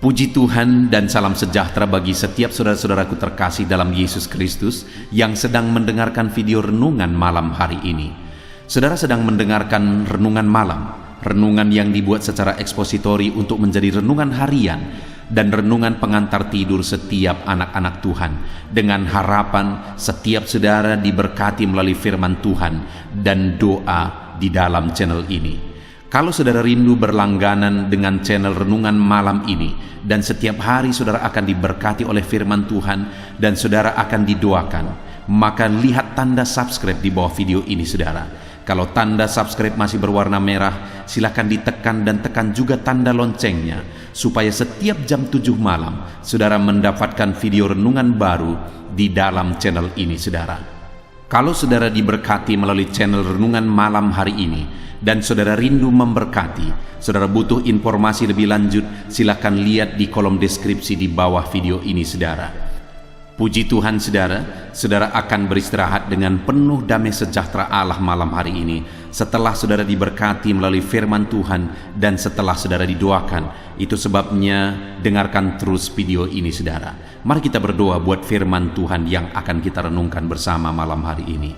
Puji Tuhan dan salam sejahtera bagi setiap saudara-saudaraku terkasih dalam Yesus Kristus yang sedang mendengarkan video renungan malam hari ini. Saudara sedang mendengarkan renungan malam, renungan yang dibuat secara ekspositori untuk menjadi renungan harian dan renungan pengantar tidur setiap anak-anak Tuhan, dengan harapan setiap saudara diberkati melalui firman Tuhan dan doa di dalam channel ini. Kalau saudara rindu berlangganan dengan channel renungan malam ini dan setiap hari saudara akan diberkati oleh firman Tuhan dan saudara akan didoakan, maka lihat tanda subscribe di bawah video ini saudara. Kalau tanda subscribe masih berwarna merah, silakan ditekan dan tekan juga tanda loncengnya supaya setiap jam 7 malam saudara mendapatkan video renungan baru di dalam channel ini saudara. Kalau saudara diberkati melalui channel renungan malam hari ini dan saudara rindu memberkati, saudara butuh informasi lebih lanjut, silakan lihat di kolom deskripsi di bawah video ini saudara. Puji Tuhan saudara, saudara akan beristirahat dengan penuh damai sejahtera Allah malam hari ini setelah saudara diberkati melalui firman Tuhan dan setelah saudara didoakan. Itu sebabnya dengarkan terus video ini saudara. Mari kita berdoa buat firman Tuhan yang akan kita renungkan bersama malam hari ini.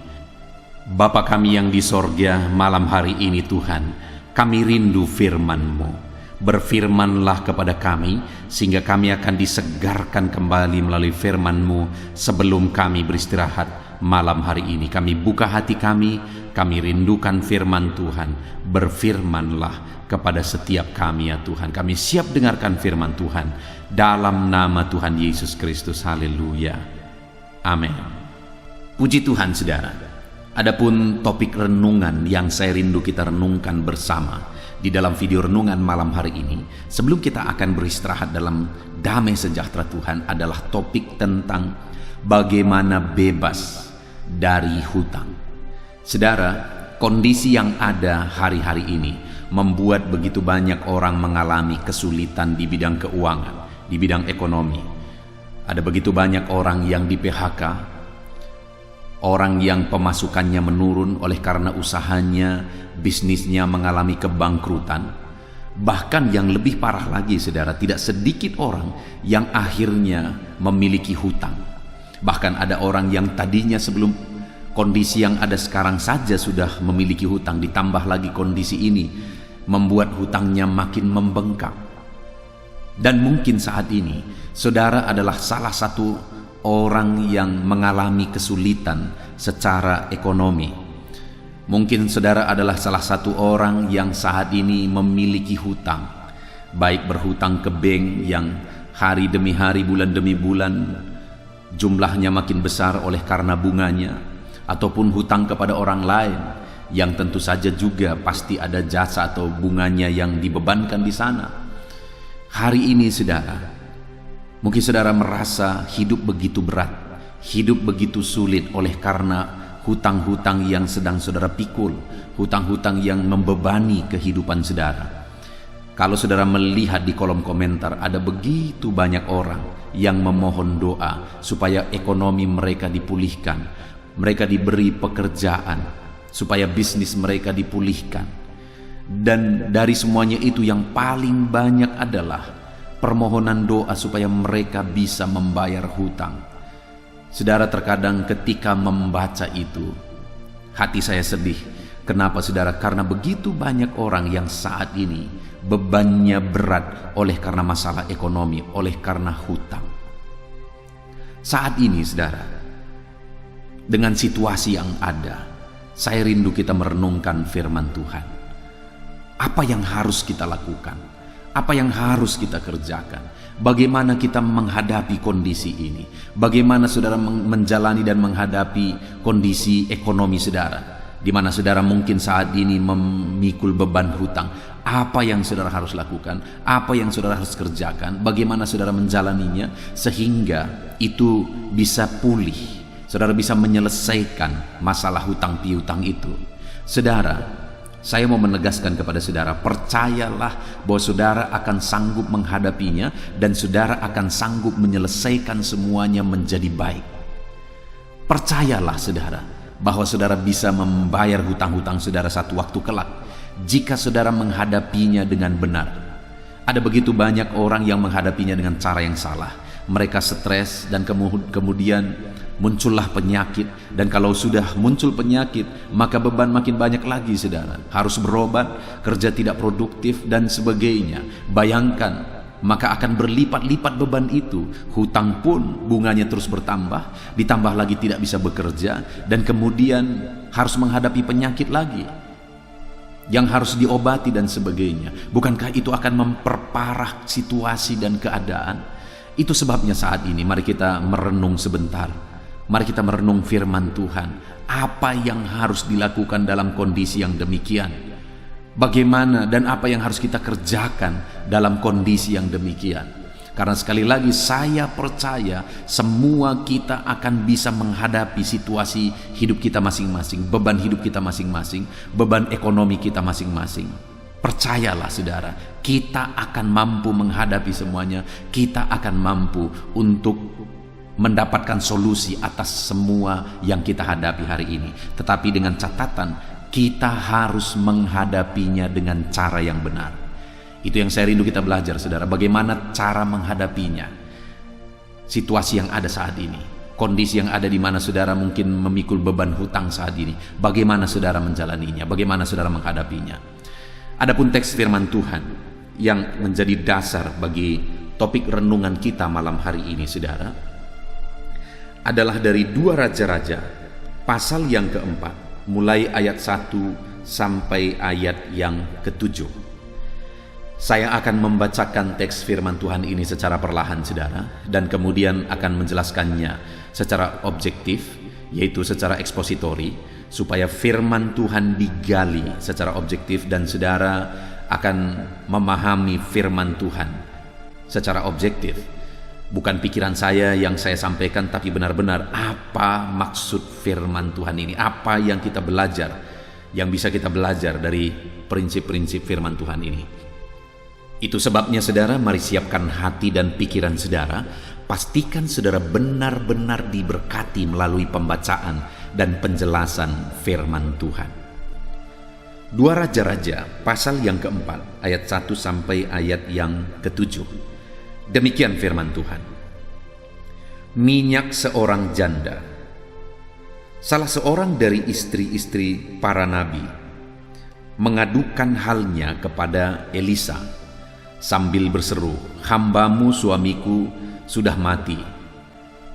Bapa kami yang di sorga, malam hari ini Tuhan, kami rindu firman-Mu. Berfirmanlah kepada kami, sehingga kami akan disegarkan kembali melalui firman-Mu sebelum kami beristirahat malam hari ini. Kami buka hati kami rindukan firman Tuhan. Berfirmanlah kepada setiap kami ya Tuhan. Kami siap dengarkan firman Tuhan. Dalam nama Tuhan Yesus Kristus, haleluya. Amin. Puji Tuhan saudara. Adapun topik renungan yang saya rindu kita renungkan bersama di dalam video renungan malam hari ini, sebelum kita akan beristirahat dalam damai sejahtera Tuhan, adalah topik tentang bagaimana bebas dari hutang. Saudara, kondisi yang ada hari-hari ini membuat begitu banyak orang mengalami kesulitan di bidang keuangan, di bidang ekonomi. Ada begitu banyak orang yang di PHK, orang yang pemasukannya menurun oleh karena usahanya, bisnisnya mengalami kebangkrutan. Bahkan yang lebih parah lagi saudara, tidak sedikit orang yang akhirnya memiliki hutang. Bahkan ada orang yang tadinya sebelum kondisi yang ada sekarang saja sudah memiliki hutang, ditambah lagi kondisi ini membuat hutangnya makin membengkak. Dan mungkin saat ini saudara adalah salah satu orang yang mengalami kesulitan secara ekonomi. Mungkin saudara adalah salah satu orang yang saat ini memiliki hutang, baik berhutang ke bank yang hari demi hari, bulan demi bulan jumlahnya makin besar oleh karena bunganya, ataupun hutang kepada orang lain yang tentu saja juga pasti ada jasa atau bunganya yang dibebankan di sana. Hari ini saudara, mungkin saudara merasa hidup begitu berat, hidup begitu sulit oleh karena hutang-hutang yang sedang saudara pikul, hutang-hutang yang membebani kehidupan saudara. Kalau saudara melihat di kolom komentar, ada begitu banyak orang yang memohon doa supaya ekonomi mereka dipulihkan, mereka diberi pekerjaan, supaya bisnis mereka dipulihkan. Dan dari semuanya itu yang paling banyak adalah permohonan doa supaya mereka bisa membayar hutang. Saudara, terkadang ketika membaca itu, hati saya sedih. Kenapa saudara? Karena begitu banyak orang yang saat ini bebannya berat oleh karena masalah ekonomi, oleh karena hutang. Saat ini saudara, dengan situasi yang ada, saya rindu kita merenungkan firman Tuhan. Apa yang harus kita lakukan? Apa yang harus kita kerjakan? Bagaimana kita menghadapi kondisi ini? Bagaimana saudara menjalani dan menghadapi kondisi ekonomi saudara, di mana saudara mungkin saat ini memikul beban hutang? Apa yang saudara harus lakukan? Apa yang saudara harus kerjakan? Bagaimana saudara menjalaninya sehingga itu bisa pulih? Saudara bisa menyelesaikan masalah hutang piutang itu. Saudara, saya mau menegaskan kepada saudara, percayalah bahwa saudara akan sanggup menghadapinya dan saudara akan sanggup menyelesaikan semuanya menjadi baik. Percayalah saudara, bahwa saudara bisa membayar hutang-hutang saudara satu waktu kelak jika saudara menghadapinya dengan benar. Ada begitu banyak orang yang menghadapinya dengan cara yang salah. Mereka stres dan kemudian muncullah penyakit. Dan kalau sudah muncul penyakit, maka beban makin banyak lagi, saudara. Harus berobat, kerja tidak produktif dan sebagainya. Bayangkan, maka akan berlipat-lipat beban itu. Hutang pun bunganya terus bertambah, ditambah lagi tidak bisa bekerja, dan kemudian harus menghadapi penyakit lagi yang harus diobati dan sebagainya. Bukankah itu akan memperparah situasi dan keadaan? Itu sebabnya saat ini mari kita merenung sebentar. Mari kita merenung firman Tuhan. Apa yang harus dilakukan dalam kondisi yang demikian? Bagaimana dan apa yang harus kita kerjakan dalam kondisi yang demikian? Karena sekali lagi saya percaya semua kita akan bisa menghadapi situasi hidup kita masing-masing, beban hidup kita masing-masing, beban ekonomi kita masing-masing. Percayalah saudara, kita akan mampu menghadapi semuanya. Kita akan mampu untuk mendapatkan solusi atas semua yang kita hadapi hari ini. Tetapi dengan catatan, kita harus menghadapinya dengan cara yang benar. Itu yang saya rindu kita belajar, saudara. Bagaimana cara menghadapinya? Situasi yang ada saat ini, kondisi yang ada di mana saudara mungkin memikul beban hutang saat ini. Bagaimana saudara menjalaninya? Bagaimana saudara menghadapinya? Adapun teks firman Tuhan yang menjadi dasar bagi topik renungan kita malam hari ini, saudara, adalah dari 2 Raja-Raja, pasal yang keempat, mulai ayat 1 sampai ayat yang ke-7. Saya akan membacakan teks firman Tuhan ini secara perlahan, saudara, dan kemudian akan menjelaskannya secara objektif, yaitu secara ekspositori, supaya firman Tuhan digali secara objektif dan saudara akan memahami firman Tuhan secara objektif. Bukan pikiran saya yang saya sampaikan, tapi benar-benar apa maksud firman Tuhan ini, apa yang kita belajar, yang bisa kita belajar dari prinsip-prinsip firman Tuhan ini. Itu sebabnya saudara, mari siapkan hati dan pikiran saudara. Pastikan saudara benar-benar diberkati melalui pembacaan dan penjelasan firman Tuhan. 2 Raja-Raja pasal yang keempat, ayat 1 sampai ayat yang ke-7. Demikian firman Tuhan. Minyak seorang janda. Salah seorang dari istri-istri para nabi mengadukan halnya kepada Elisa sambil berseru, "Hambamu suamiku sudah mati,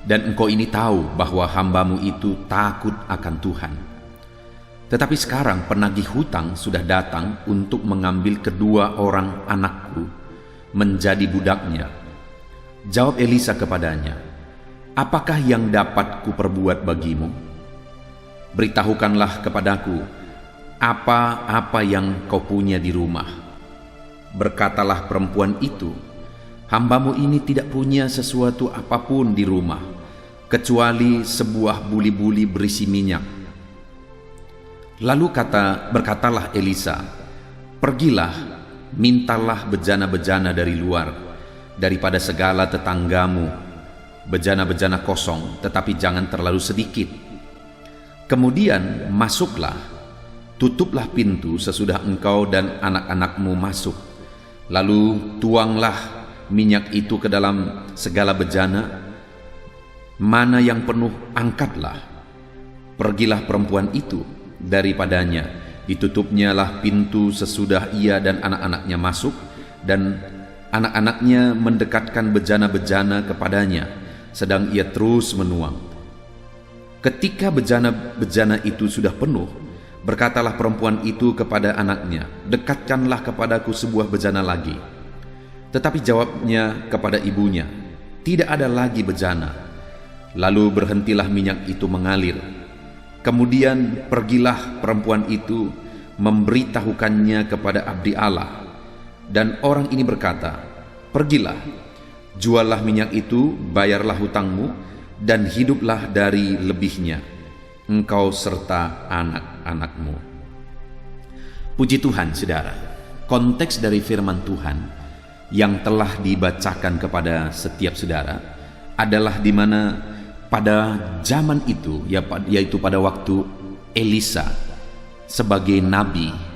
dan engkau ini tahu bahwa hambamu itu takut akan Tuhan. Tetapi sekarang penagih hutang sudah datang untuk mengambil kedua orang anakku menjadi budaknya." Jawab Elisa kepadanya, "Apakah yang dapat kuperbuat bagimu? Beritahukanlah kepadaku apa-apa yang kau punya di rumah." Berkatalah perempuan itu, "Hambamu ini tidak punya sesuatu apapun di rumah, kecuali sebuah buli-buli berisi minyak." Lalu berkatalah Elisa, "Pergilah, mintalah bejana-bejana dari luar, daripada segala tetanggamu, bejana-bejana kosong, tetapi jangan terlalu sedikit. Kemudian masuklah, tutuplah pintu sesudah engkau dan anak-anakmu masuk. Lalu tuanglah minyak itu ke dalam segala bejana. Mana yang penuh, angkatlah. Pergilah perempuan itu daripadanya. Ditutupnyalah pintu sesudah ia dan anak-anaknya masuk, dan anak-anaknya mendekatkan bejana-bejana kepadanya, sedang ia terus menuang. Ketika bejana-bejana itu sudah penuh, berkatalah perempuan itu kepada anaknya, "Dekatkanlah kepadaku sebuah bejana lagi." Tetapi jawabnya kepada ibunya, "Tidak ada lagi bejana." Lalu berhentilah minyak itu mengalir. Kemudian pergilah perempuan itu memberitahukannya kepada abdi Allah. Dan orang ini berkata, "Pergilah, juallah minyak itu, bayarlah hutangmu, dan hiduplah dari lebihnya, engkau serta anak-anakmu." Puji Tuhan, saudara. Konteks dari firman Tuhan yang telah dibacakan kepada setiap saudara adalah di mana pada zaman itu, yaitu pada waktu Elisa sebagai nabi.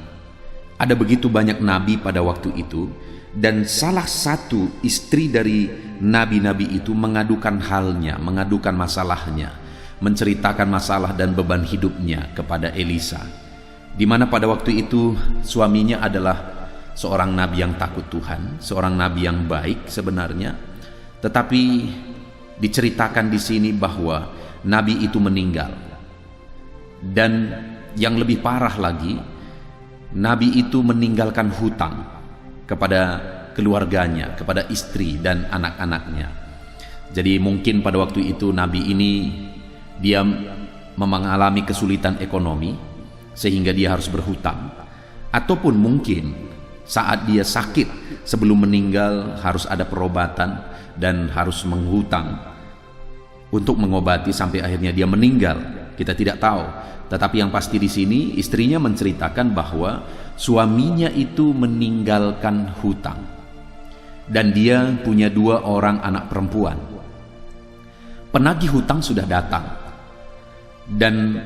Ada begitu banyak nabi pada waktu itu, Dan salah satu istri dari nabi-nabi itu mengadukan halnya, mengadukan masalahnya, menceritakan masalah dan beban hidupnya kepada Elisa, di mana pada waktu itu suaminya adalah seorang nabi yang takut Tuhan, seorang nabi yang baik sebenarnya, tetapi diceritakan di sini bahwa nabi itu meninggal. Dan yang lebih parah lagi, nabi itu meninggalkan hutang kepada keluarganya, kepada istri dan anak-anaknya. Jadi mungkin pada waktu itu nabi ini dia mengalami kesulitan ekonomi sehingga dia harus berhutang, ataupun mungkin saat dia sakit sebelum meninggal harus ada perobatan dan harus menghutang untuk mengobati sampai akhirnya dia meninggal. Kita tidak tahu, tetapi yang pasti di sini istrinya menceritakan bahwa suaminya itu meninggalkan hutang dan dia punya 2 orang anak perempuan. Penagih hutang sudah datang, dan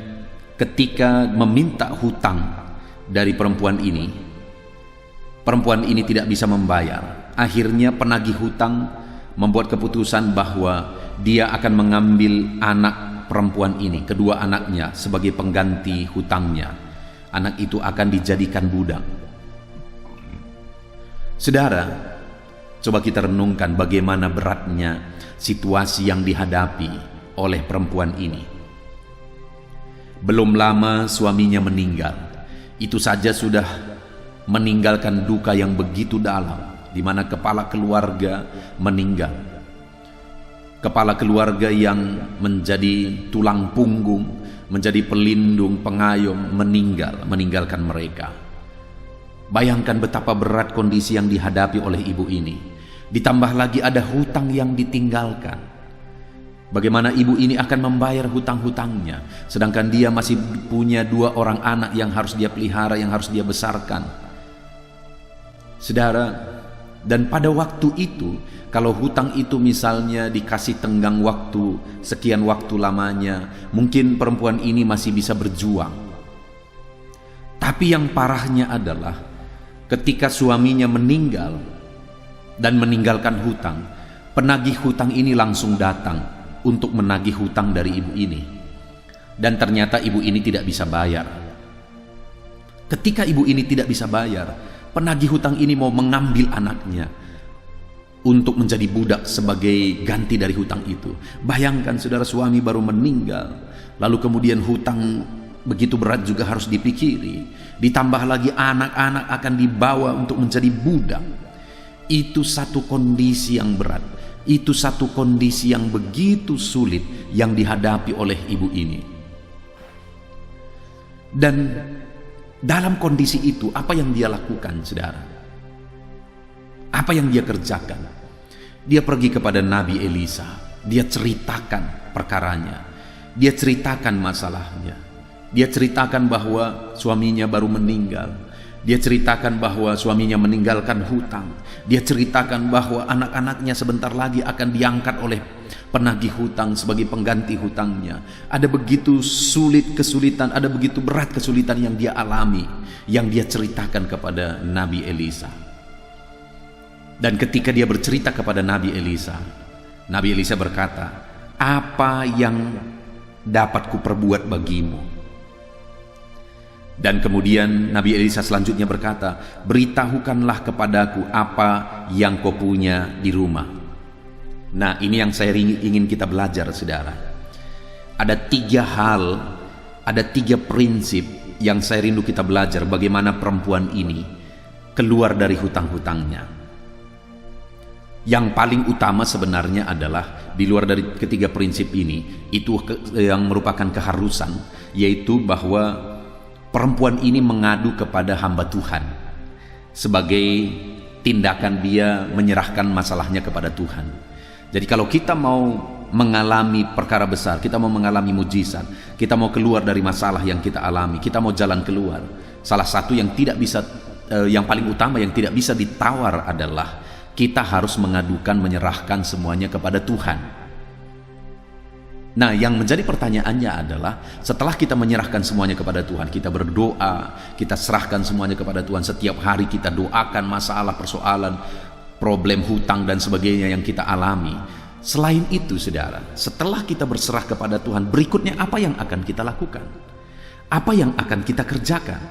ketika meminta hutang dari perempuan ini tidak bisa membayar. Akhirnya penagih hutang membuat keputusan bahwa dia akan mengambil anak perempuan ini, kedua anaknya, sebagai pengganti hutangnya. Anak itu akan dijadikan budak. Saudara, coba kita renungkan bagaimana beratnya situasi yang dihadapi oleh perempuan ini. Belum lama suaminya meninggal. Itu saja sudah meninggalkan duka yang begitu dalam, di mana kepala keluarga meninggal. Kepala keluarga yang menjadi tulang punggung, menjadi pelindung, pengayom, meninggalkan mereka. Bayangkan betapa berat kondisi yang dihadapi oleh ibu ini. Ditambah lagi ada hutang yang ditinggalkan. Bagaimana ibu ini akan membayar hutang-hutangnya, sedangkan dia masih punya 2 orang anak yang harus dia pelihara, yang harus dia besarkan. Saudara, dan pada waktu itu, kalau hutang itu misalnya dikasih tenggang waktu, sekian waktu lamanya, mungkin perempuan ini masih bisa berjuang. Tapi yang parahnya adalah ketika suaminya meninggal dan meninggalkan hutang, penagih hutang ini langsung datang untuk menagih hutang dari ibu ini. Dan ternyata ibu ini tidak bisa bayar. Ketika ibu ini tidak bisa bayar, penagih hutang ini mau mengambil anaknya untuk menjadi budak sebagai ganti dari hutang itu. Bayangkan saudara, suami baru meninggal, lalu kemudian hutang begitu berat juga harus dipikiri. Ditambah lagi anak-anak akan dibawa untuk menjadi budak. Itu satu kondisi yang berat. Itu satu kondisi yang begitu sulit yang dihadapi oleh ibu ini. Dan dalam kondisi itu, apa yang dia lakukan, saudara? Apa yang dia kerjakan? Dia pergi kepada Nabi Elisa. Dia ceritakan perkaranya. Dia ceritakan masalahnya. Dia ceritakan bahwa suaminya baru meninggal. Dia ceritakan bahwa suaminya meninggalkan hutang. Dia ceritakan bahwa anak-anaknya sebentar lagi akan diangkat oleh penagih hutang sebagai pengganti hutangnya. Ada begitu sulit kesulitan, ada begitu berat kesulitan yang dia alami, yang dia ceritakan kepada Nabi Elisa. Dan ketika dia bercerita kepada Nabi Elisa berkata, "Apa yang dapat kuperbuat bagimu?" Dan kemudian Nabi Elisa selanjutnya berkata, "Beritahukanlah kepadaku apa yang kau punya di rumah." Nah, ini yang saya ingin kita belajar, saudara. Ada 3 hal, ada 3 prinsip yang saya rindu kita belajar bagaimana perempuan ini keluar dari hutang-hutangnya. Yang paling utama sebenarnya adalah di luar dari ketiga prinsip ini, itu yang merupakan keharusan, yaitu bahwa perempuan ini mengadu kepada hamba Tuhan sebagai tindakan dia menyerahkan masalahnya kepada Tuhan. Jadi kalau kita mau mengalami perkara besar, kita mau mengalami mujizat, kita mau keluar dari masalah yang kita alami, kita mau jalan keluar, salah satu yang tidak bisa, yang paling utama yang tidak bisa ditawar adalah kita harus mengadukan, menyerahkan semuanya kepada Tuhan. Nah, yang menjadi pertanyaannya adalah setelah kita menyerahkan semuanya kepada Tuhan, kita berdoa, kita serahkan semuanya kepada Tuhan, setiap hari kita doakan masalah, persoalan, problem hutang dan sebagainya yang kita alami. Selain itu, saudara, setelah kita berserah kepada Tuhan, berikutnya apa yang akan kita lakukan? Apa yang akan kita kerjakan?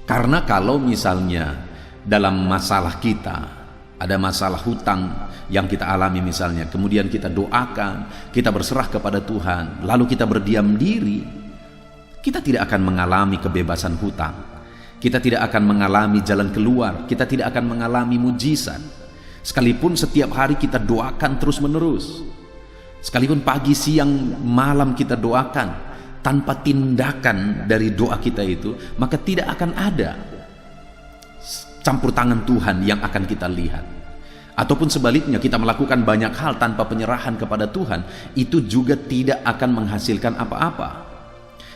Karena kalau misalnya dalam masalah kita ada masalah hutang yang kita alami misalnya, kemudian kita doakan, kita berserah kepada Tuhan, lalu kita berdiam diri, kita tidak akan mengalami kebebasan hutang, kita tidak akan mengalami jalan keluar, kita tidak akan mengalami mujizat. Sekalipun setiap hari kita doakan terus menerus, sekalipun pagi, siang, malam kita doakan, tanpa tindakan dari doa kita itu, maka tidak akan ada campur tangan Tuhan yang akan kita lihat. Ataupun sebaliknya, kita melakukan banyak hal tanpa penyerahan kepada Tuhan, itu juga tidak akan menghasilkan apa-apa.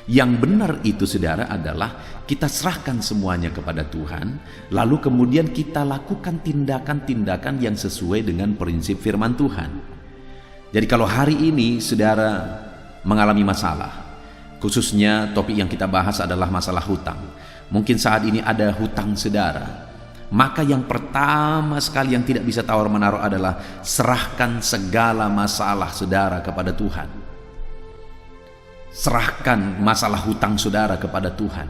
Yang benar itu, saudara, adalah kita serahkan semuanya kepada Tuhan, lalu kemudian kita lakukan tindakan-tindakan yang sesuai dengan prinsip firman Tuhan. Jadi kalau hari ini saudara mengalami masalah, khususnya topik yang kita bahas adalah masalah hutang, mungkin saat ini ada hutang saudara, maka yang pertama sekali yang tidak bisa tawar-menaruk adalah serahkan segala masalah saudara kepada Tuhan. Serahkan masalah hutang saudara kepada Tuhan.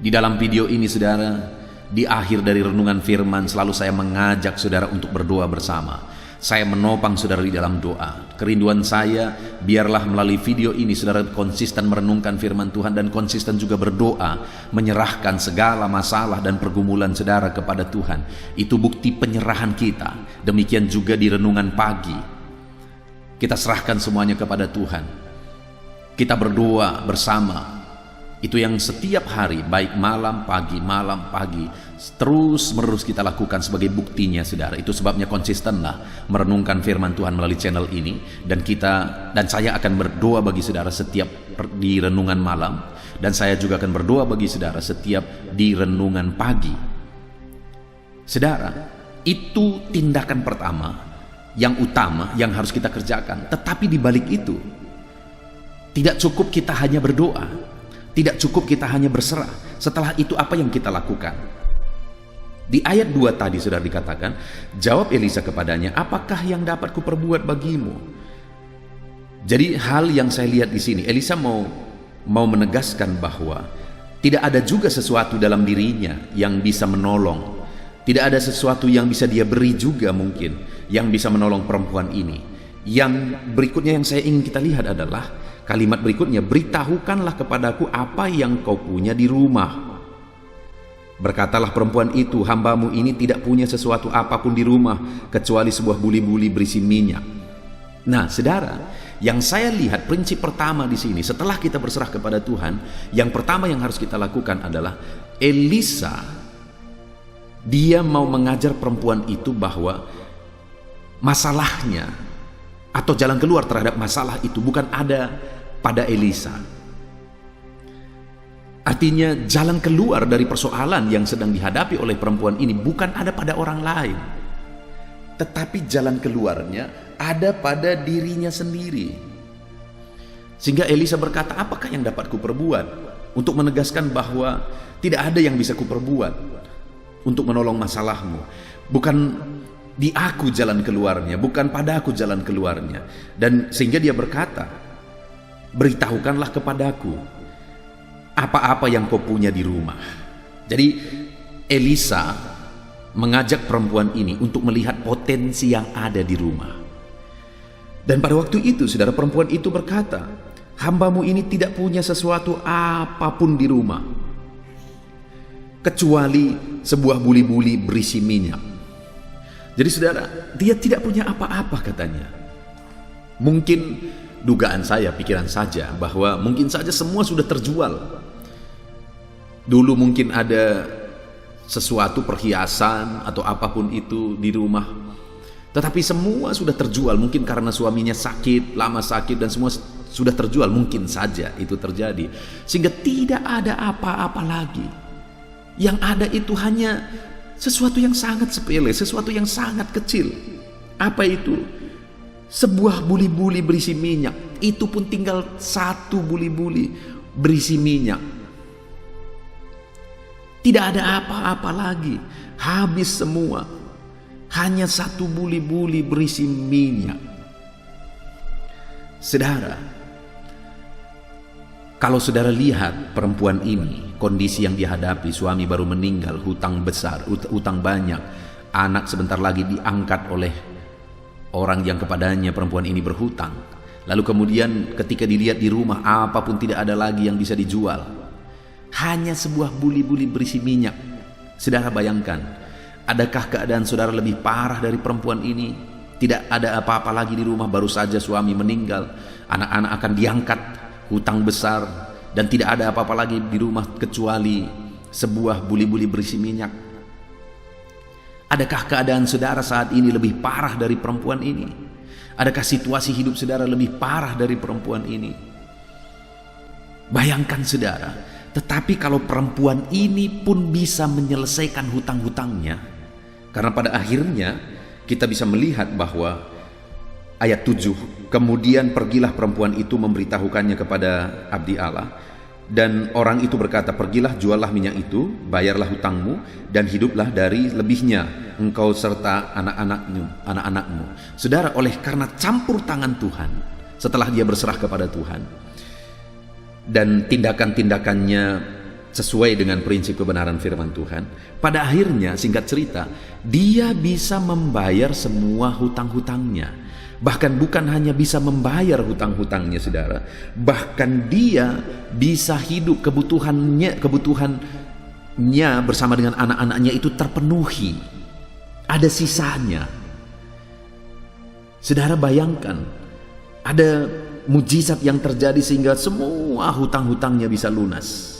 Di dalam video ini, saudara, di akhir dari renungan firman, selalu saya mengajak saudara untuk berdoa bersama. Saya menopang saudara di dalam doa. Kerinduan saya, biarlah melalui video ini saudara konsisten merenungkan firman Tuhan dan konsisten juga berdoa, menyerahkan segala masalah dan pergumulan saudara kepada Tuhan. Itu bukti penyerahan kita. Demikian juga di renungan pagi, kita serahkan semuanya kepada Tuhan. Kita berdoa bersama. Itu yang setiap hari, baik malam, pagi, terus menerus kita lakukan sebagai buktinya, saudara. Itu sebabnya konsistenlah merenungkan firman Tuhan melalui channel ini, dan saya akan berdoa bagi saudara setiap di renungan malam, dan saya juga akan berdoa bagi saudara setiap di renungan pagi. Saudara, itu tindakan pertama yang utama yang harus kita kerjakan. Tetapi di balik itu, tidak cukup kita hanya berdoa, tidak cukup kita hanya berserah. Setelah itu apa yang kita lakukan? Di ayat 2 tadi sudah dikatakan, jawab Elisa kepadanya, apakah yang dapat kuperbuat bagimu? Jadi hal yang saya lihat di sini, Elisa mau menegaskan bahwa tidak ada juga sesuatu dalam dirinya yang bisa menolong. Tidak ada sesuatu yang bisa dia beri juga mungkin yang bisa menolong perempuan ini. Yang berikutnya yang saya ingin kita lihat adalah kalimat berikutnya, beritahukanlah kepadaku apa yang kau punya di rumah. Berkatalah perempuan itu, hambamu ini tidak punya sesuatu apapun di rumah kecuali sebuah buli-buli berisi minyak. Nah, saudara, yang saya lihat prinsip pertama di sini, setelah kita berserah kepada Tuhan, yang pertama yang harus kita lakukan adalah Elisa, dia mau mengajar perempuan itu bahwa masalahnya atau jalan keluar terhadap masalah itu bukan ada pada Elisa. Artinya jalan keluar dari persoalan yang sedang dihadapi oleh perempuan ini bukan ada pada orang lain, tetapi jalan keluarnya ada pada dirinya sendiri. Sehingga Elisa berkata, apakah yang dapat kuperbuat? Untuk menegaskan bahwa tidak ada yang bisa kuperbuat untuk menolong masalahmu. Bukan di aku jalan keluarnya, bukan pada aku jalan keluarnya. Dan sehingga dia berkata, beritahukanlah kepadaku apa-apa yang kau punya di rumah. Jadi Elisa mengajak perempuan ini untuk melihat potensi yang ada di rumah. Dan pada waktu itu, saudara, perempuan itu berkata, hambamu ini tidak punya sesuatu apapun di rumah kecuali sebuah buli-buli berisi minyak. Jadi saudara, dia tidak punya apa-apa katanya. Mungkin dugaan saya, pikiran saja, bahwa mungkin saja semua sudah terjual. Dulu mungkin ada sesuatu perhiasan atau apapun itu di rumah, tetapi semua sudah terjual. Mungkin karena suaminya sakit, lama sakit, dan semua sudah terjual. Mungkin saja itu terjadi, sehingga tidak ada apa-apa lagi. Yang ada itu hanya sesuatu yang sangat sepele, sesuatu yang sangat kecil. Apa itu? Sebuah buli-buli berisi minyak, itu pun tinggal satu buli-buli berisi minyak. Tidak ada apa-apa lagi, habis semua. Hanya satu buli-buli berisi minyak. Saudara, kalau saudara lihat perempuan ini, kondisi yang dihadapi, suami baru meninggal, hutang besar, hutang banyak, anak sebentar lagi diangkat oleh orang yang kepadanya perempuan ini berhutang. Lalu kemudian ketika dilihat di rumah, apapun tidak ada lagi yang bisa dijual. Hanya sebuah buli-buli berisi minyak. Saudara bayangkan, adakah keadaan saudara lebih parah dari perempuan ini? Tidak ada apa-apa lagi di rumah, baru saja suami meninggal, anak-anak akan diangkat, hutang besar, dan tidak ada apa-apa lagi di rumah kecuali sebuah buli-buli berisi minyak. Adakah keadaan saudara saat ini lebih parah dari perempuan ini? Adakah situasi hidup saudara lebih parah dari perempuan ini? Bayangkan saudara, tetapi kalau perempuan ini pun bisa menyelesaikan hutang-hutangnya, karena pada akhirnya kita bisa melihat bahwa ayat 7, kemudian pergilah perempuan itu memberitahukannya kepada abdi Allah, dan orang itu berkata, pergilah juallah minyak itu, bayarlah hutangmu, dan hiduplah dari lebihnya engkau serta anak-anakmu. Saudara, oleh karena campur tangan Tuhan, setelah dia berserah kepada Tuhan, dan tindakan-tindakannya sesuai dengan prinsip kebenaran firman Tuhan, pada akhirnya singkat cerita, dia bisa membayar semua hutang-hutangnya. Bahkan bukan hanya bisa membayar hutang-hutangnya saudara, bahkan dia bisa hidup, kebutuhannya bersama dengan anak-anaknya itu terpenuhi, ada sisanya. Saudara bayangkan, ada mujizat yang terjadi sehingga semua hutang-hutangnya bisa lunas,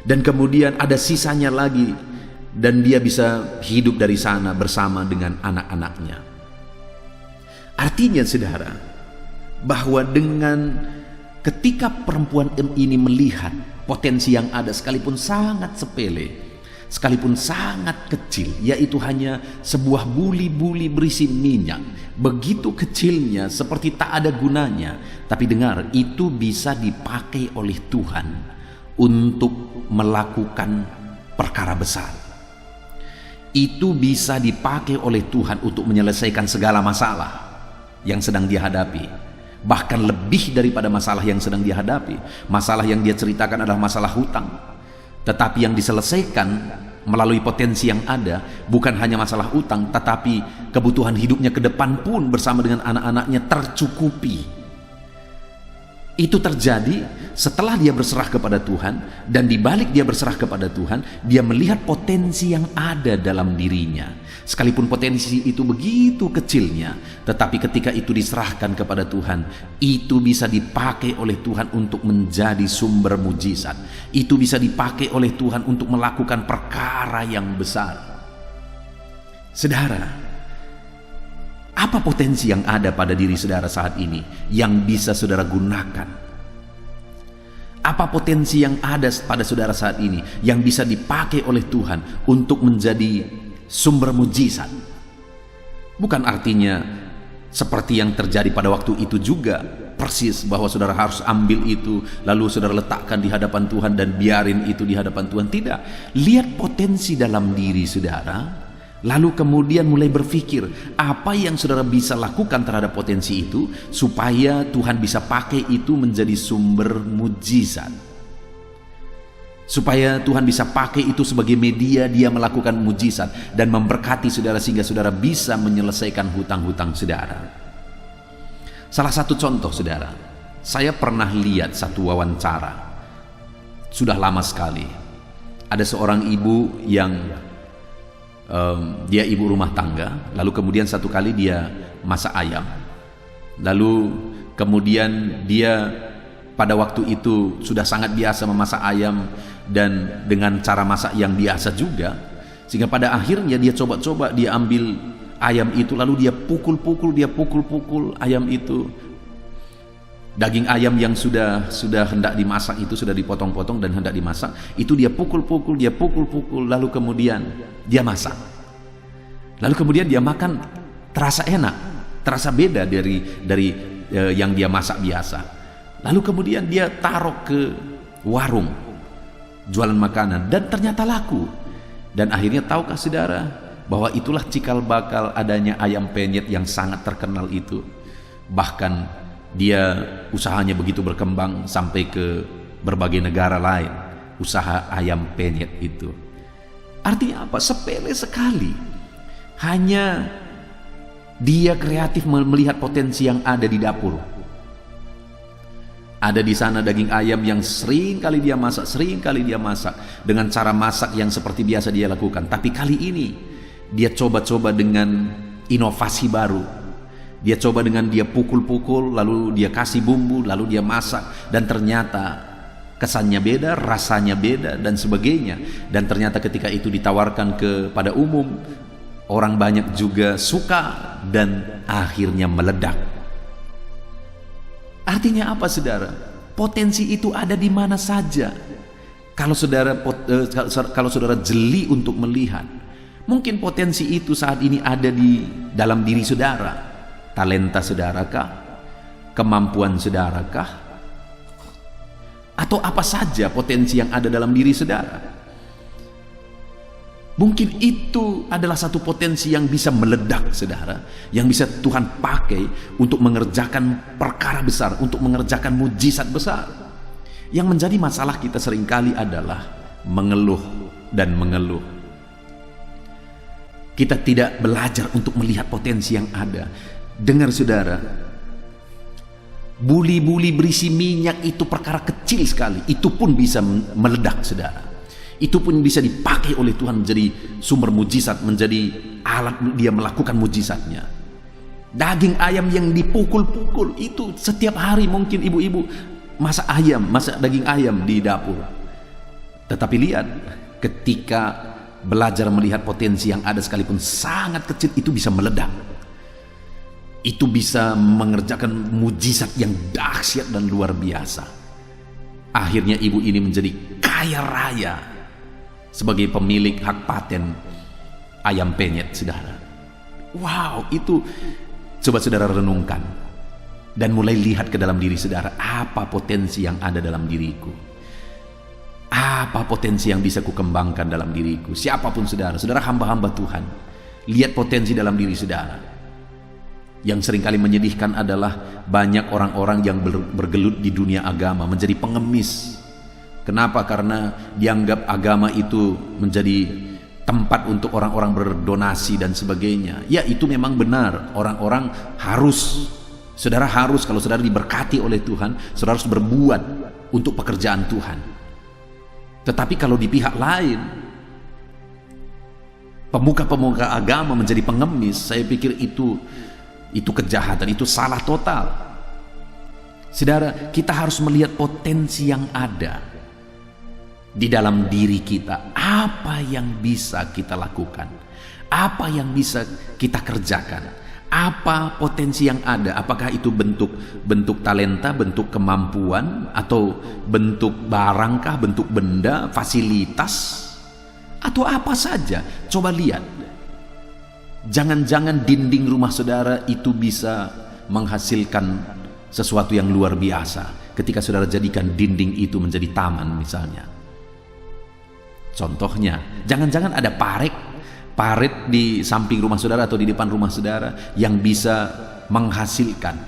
dan kemudian ada sisanya lagi, dan dia bisa hidup dari sana bersama dengan anak-anaknya. Artinya saudara, bahwa dengan ketika perempuan ini melihat potensi yang ada, sekalipun sangat sepele, sekalipun sangat kecil, yaitu hanya sebuah buli-buli berisi minyak, begitu kecilnya seperti tak ada gunanya, tapi dengar, itu bisa dipakai oleh Tuhan untuk melakukan perkara besar. Itu bisa dipakai oleh Tuhan untuk menyelesaikan segala masalah yang sedang dia hadapi, bahkan lebih daripada masalah yang sedang dia hadapi. Masalah yang dia ceritakan adalah masalah hutang, tetapi yang diselesaikan melalui potensi yang ada bukan hanya masalah hutang, tetapi kebutuhan hidupnya ke depan pun bersama dengan anak-anaknya tercukupi. Itu terjadi setelah dia berserah kepada Tuhan, dan dibalik dia berserah kepada Tuhan, dia melihat potensi yang ada dalam dirinya. Sekalipun potensi itu begitu kecilnya, tetapi ketika itu diserahkan kepada Tuhan, itu bisa dipakai oleh Tuhan untuk menjadi sumber mujizat. Itu bisa dipakai oleh Tuhan untuk melakukan perkara yang besar. Saudara, apa potensi yang ada pada diri saudara saat ini yang bisa saudara gunakan? Apa potensi yang ada pada saudara saat ini yang bisa dipakai oleh Tuhan untuk menjadi sumber mujizat? Bukan artinya seperti yang terjadi pada waktu itu juga persis, bahwa saudara harus ambil itu lalu saudara letakkan di hadapan Tuhan dan biarin itu di hadapan Tuhan. Tidak. Lihat potensi dalam diri saudara, lalu kemudian mulai berpikir apa yang saudara bisa lakukan terhadap potensi itu supaya Tuhan bisa pakai itu menjadi sumber mujizat, supaya Tuhan bisa pakai itu sebagai media dia melakukan mujizat dan memberkati saudara sehingga saudara bisa menyelesaikan hutang-hutang saudara. Salah satu contoh saudara, saya pernah lihat satu wawancara, sudah lama sekali. Ada seorang ibu yang dia ibu rumah tangga, lalu kemudian satu kali dia masak ayam, lalu kemudian dia pada waktu itu sudah sangat biasa memasak ayam dan dengan cara masak yang biasa juga, sehingga pada akhirnya dia coba-coba, dia ambil ayam itu lalu dia pukul-pukul ayam itu. Daging ayam yang sudah hendak dimasak itu sudah dipotong-potong dan hendak dimasak, itu dia pukul-pukul, lalu kemudian dia masak. Lalu kemudian dia makan, terasa enak. terasa beda dari yang dia masak biasa. Lalu kemudian dia taruh ke warung jualan makanan dan ternyata laku. Dan akhirnya tahukah saudara bahwa itulah cikal bakal adanya ayam penyet yang sangat terkenal itu. Bahkan dia usahanya begitu berkembang sampai ke berbagai negara lain, usaha ayam penyet itu. Artinya apa? Sepele sekali. Hanya dia kreatif melihat potensi yang ada di dapur. Ada di sana daging ayam yang sering kali dia masak dengan cara masak yang seperti biasa dia lakukan. Tapi kali ini dia coba-coba dengan inovasi baru. Dia coba dengan dia pukul-pukul, lalu dia kasih bumbu, lalu dia masak, dan ternyata kesannya beda, rasanya beda, dan sebagainya. Dan ternyata ketika itu ditawarkan kepada umum, orang banyak juga suka dan akhirnya meledak. Artinya apa saudara? Potensi itu ada di mana saja. Kalau saudara jeli untuk melihat, mungkin potensi itu saat ini ada di dalam diri saudara. Talenta saudarakah? Kemampuan saudarakah? Atau apa saja potensi yang ada dalam diri saudara? Mungkin itu adalah satu potensi yang bisa meledak saudara, yang bisa Tuhan pakai untuk mengerjakan perkara besar, untuk mengerjakan mujizat besar. Yang menjadi masalah kita seringkali adalah mengeluh dan mengeluh. Kita tidak belajar untuk melihat potensi yang ada. Dengar saudara, buli-buli berisi minyak itu perkara kecil sekali, itu pun bisa meledak saudara. Itu pun bisa dipakai oleh Tuhan menjadi sumber mujizat, menjadi alat dia melakukan mujizatnya. Daging ayam yang dipukul-pukul itu setiap hari mungkin ibu-ibu masak daging ayam di dapur. Tetapi lihat, ketika belajar melihat potensi yang ada sekalipun sangat kecil, itu bisa meledak. Itu bisa mengerjakan mujizat yang dahsyat dan luar biasa. Akhirnya ibu ini menjadi kaya raya sebagai pemilik hak paten ayam penyet saudara. Wow, itu coba saudara renungkan dan mulai lihat ke dalam diri saudara, apa potensi yang ada dalam diriku, apa potensi yang bisa kukembangkan dalam diriku. Siapapun saudara hamba-hamba Tuhan, lihat potensi dalam diri saudara. Yang seringkali menyedihkan adalah banyak orang-orang yang bergelut di dunia agama menjadi pengemis. Kenapa? Karena dianggap agama itu menjadi tempat untuk orang-orang berdonasi dan sebagainya. Ya, itu memang benar. Orang-orang harus, saudara harus, kalau saudara diberkati oleh Tuhan, saudara harus berbuat untuk pekerjaan Tuhan. Tetapi kalau di pihak lain, pemuka-pemuka agama menjadi pengemis, saya pikir itu kejahatan, itu salah total. Saudara, kita harus melihat potensi yang ada di dalam diri kita. Apa yang bisa kita lakukan? Apa yang bisa kita kerjakan? Apa potensi yang ada? Apakah itu bentuk talenta, bentuk kemampuan, atau bentuk barangkah, bentuk benda, fasilitas, atau apa saja? Coba lihat. Jangan-jangan dinding rumah saudara itu bisa menghasilkan sesuatu yang luar biasa ketika saudara jadikan dinding itu menjadi taman misalnya. Contohnya, jangan-jangan ada parit di samping rumah saudara atau di depan rumah saudara yang bisa menghasilkan.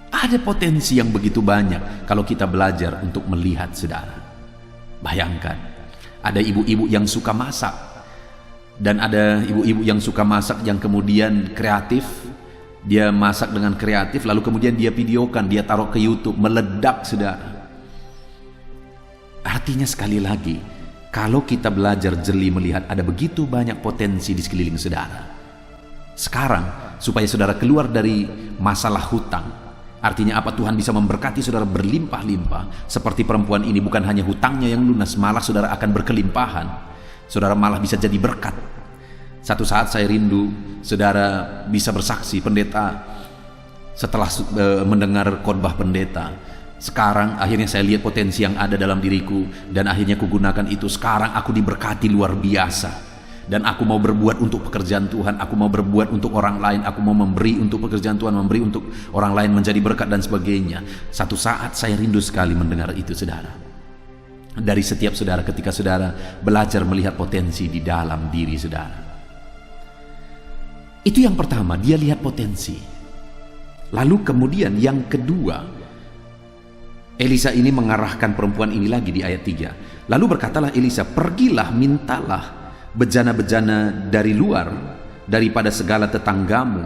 Ada potensi yang begitu banyak kalau kita belajar untuk melihat saudara. Bayangkan, ada ibu-ibu yang suka masak. Dan ada ibu-ibu yang suka masak yang kemudian kreatif. Dia masak dengan kreatif, lalu kemudian dia videokan, dia taruh ke YouTube, meledak saudara. Artinya sekali lagi, kalau kita belajar jeli melihat, ada begitu banyak potensi di sekeliling saudara. Sekarang, supaya saudara keluar dari masalah hutang, artinya apa? Tuhan bisa memberkati saudara berlimpah-limpah. Seperti perempuan ini, bukan hanya hutangnya yang lunas, malah saudara akan berkelimpahan. Saudara malah bisa jadi berkat. Satu saat saya rindu saudara bisa bersaksi, pendeta, setelah mendengar khotbah pendeta, sekarang akhirnya saya lihat potensi yang ada dalam diriku, dan akhirnya kugunakan itu. Sekarang aku diberkati luar biasa. Dan aku mau berbuat untuk pekerjaan Tuhan, aku mau berbuat untuk orang lain, aku mau memberi untuk pekerjaan Tuhan, memberi untuk orang lain menjadi berkat dan sebagainya. Satu saat saya rindu sekali mendengar itu, saudara. Dari setiap saudara ketika saudara belajar melihat potensi di dalam diri saudara. Itu yang pertama, dia lihat potensi. Lalu kemudian yang kedua, Elisa ini mengarahkan perempuan ini lagi di ayat 3. Lalu berkatalah Elisa, pergilah mintalah bejana-bejana dari luar daripada segala tetanggamu,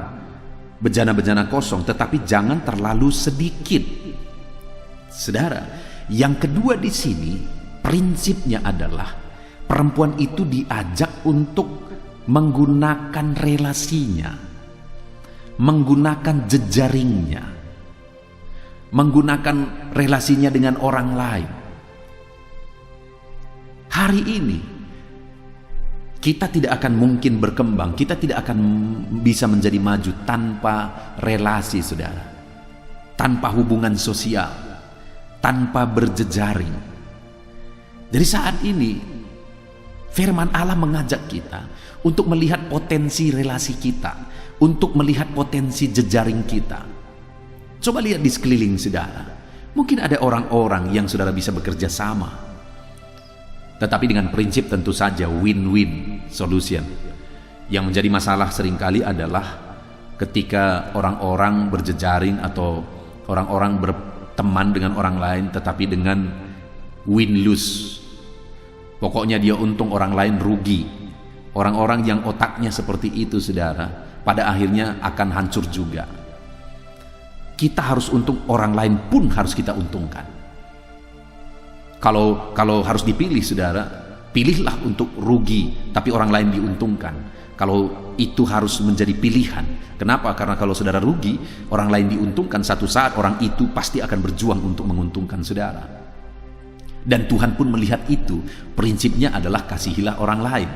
bejana-bejana kosong, tetapi jangan terlalu sedikit. Saudara, yang kedua di sini prinsipnya adalah perempuan itu diajak untuk menggunakan relasinya, menggunakan jejaringnya, menggunakan relasinya dengan orang lain. Hari ini kita tidak akan mungkin berkembang, kita tidak akan bisa menjadi maju tanpa relasi, saudara, tanpa hubungan sosial, tanpa berjejaring. Jadi saat ini firman Allah mengajak kita untuk melihat potensi relasi kita, untuk melihat potensi jejaring kita. Coba lihat di sekeliling saudara, mungkin ada orang-orang yang saudara bisa bekerja sama, tetapi dengan prinsip tentu saja win-win solution. Yang menjadi masalah seringkali adalah ketika orang-orang berjejaring atau orang-orang berteman dengan orang lain tetapi dengan win-lose. Pokoknya dia untung, orang lain rugi. Orang-orang yang otaknya seperti itu, saudara, pada akhirnya akan hancur juga. Kita harus untung, orang lain pun harus kita untungkan. Kalau harus dipilih, saudara, pilihlah untuk rugi tapi orang lain diuntungkan. Kalau itu harus menjadi pilihan. Kenapa? Karena kalau saudara rugi, orang lain diuntungkan, satu saat orang itu pasti akan berjuang untuk menguntungkan saudara. Dan Tuhan pun melihat itu. Prinsipnya adalah kasihilah orang lain,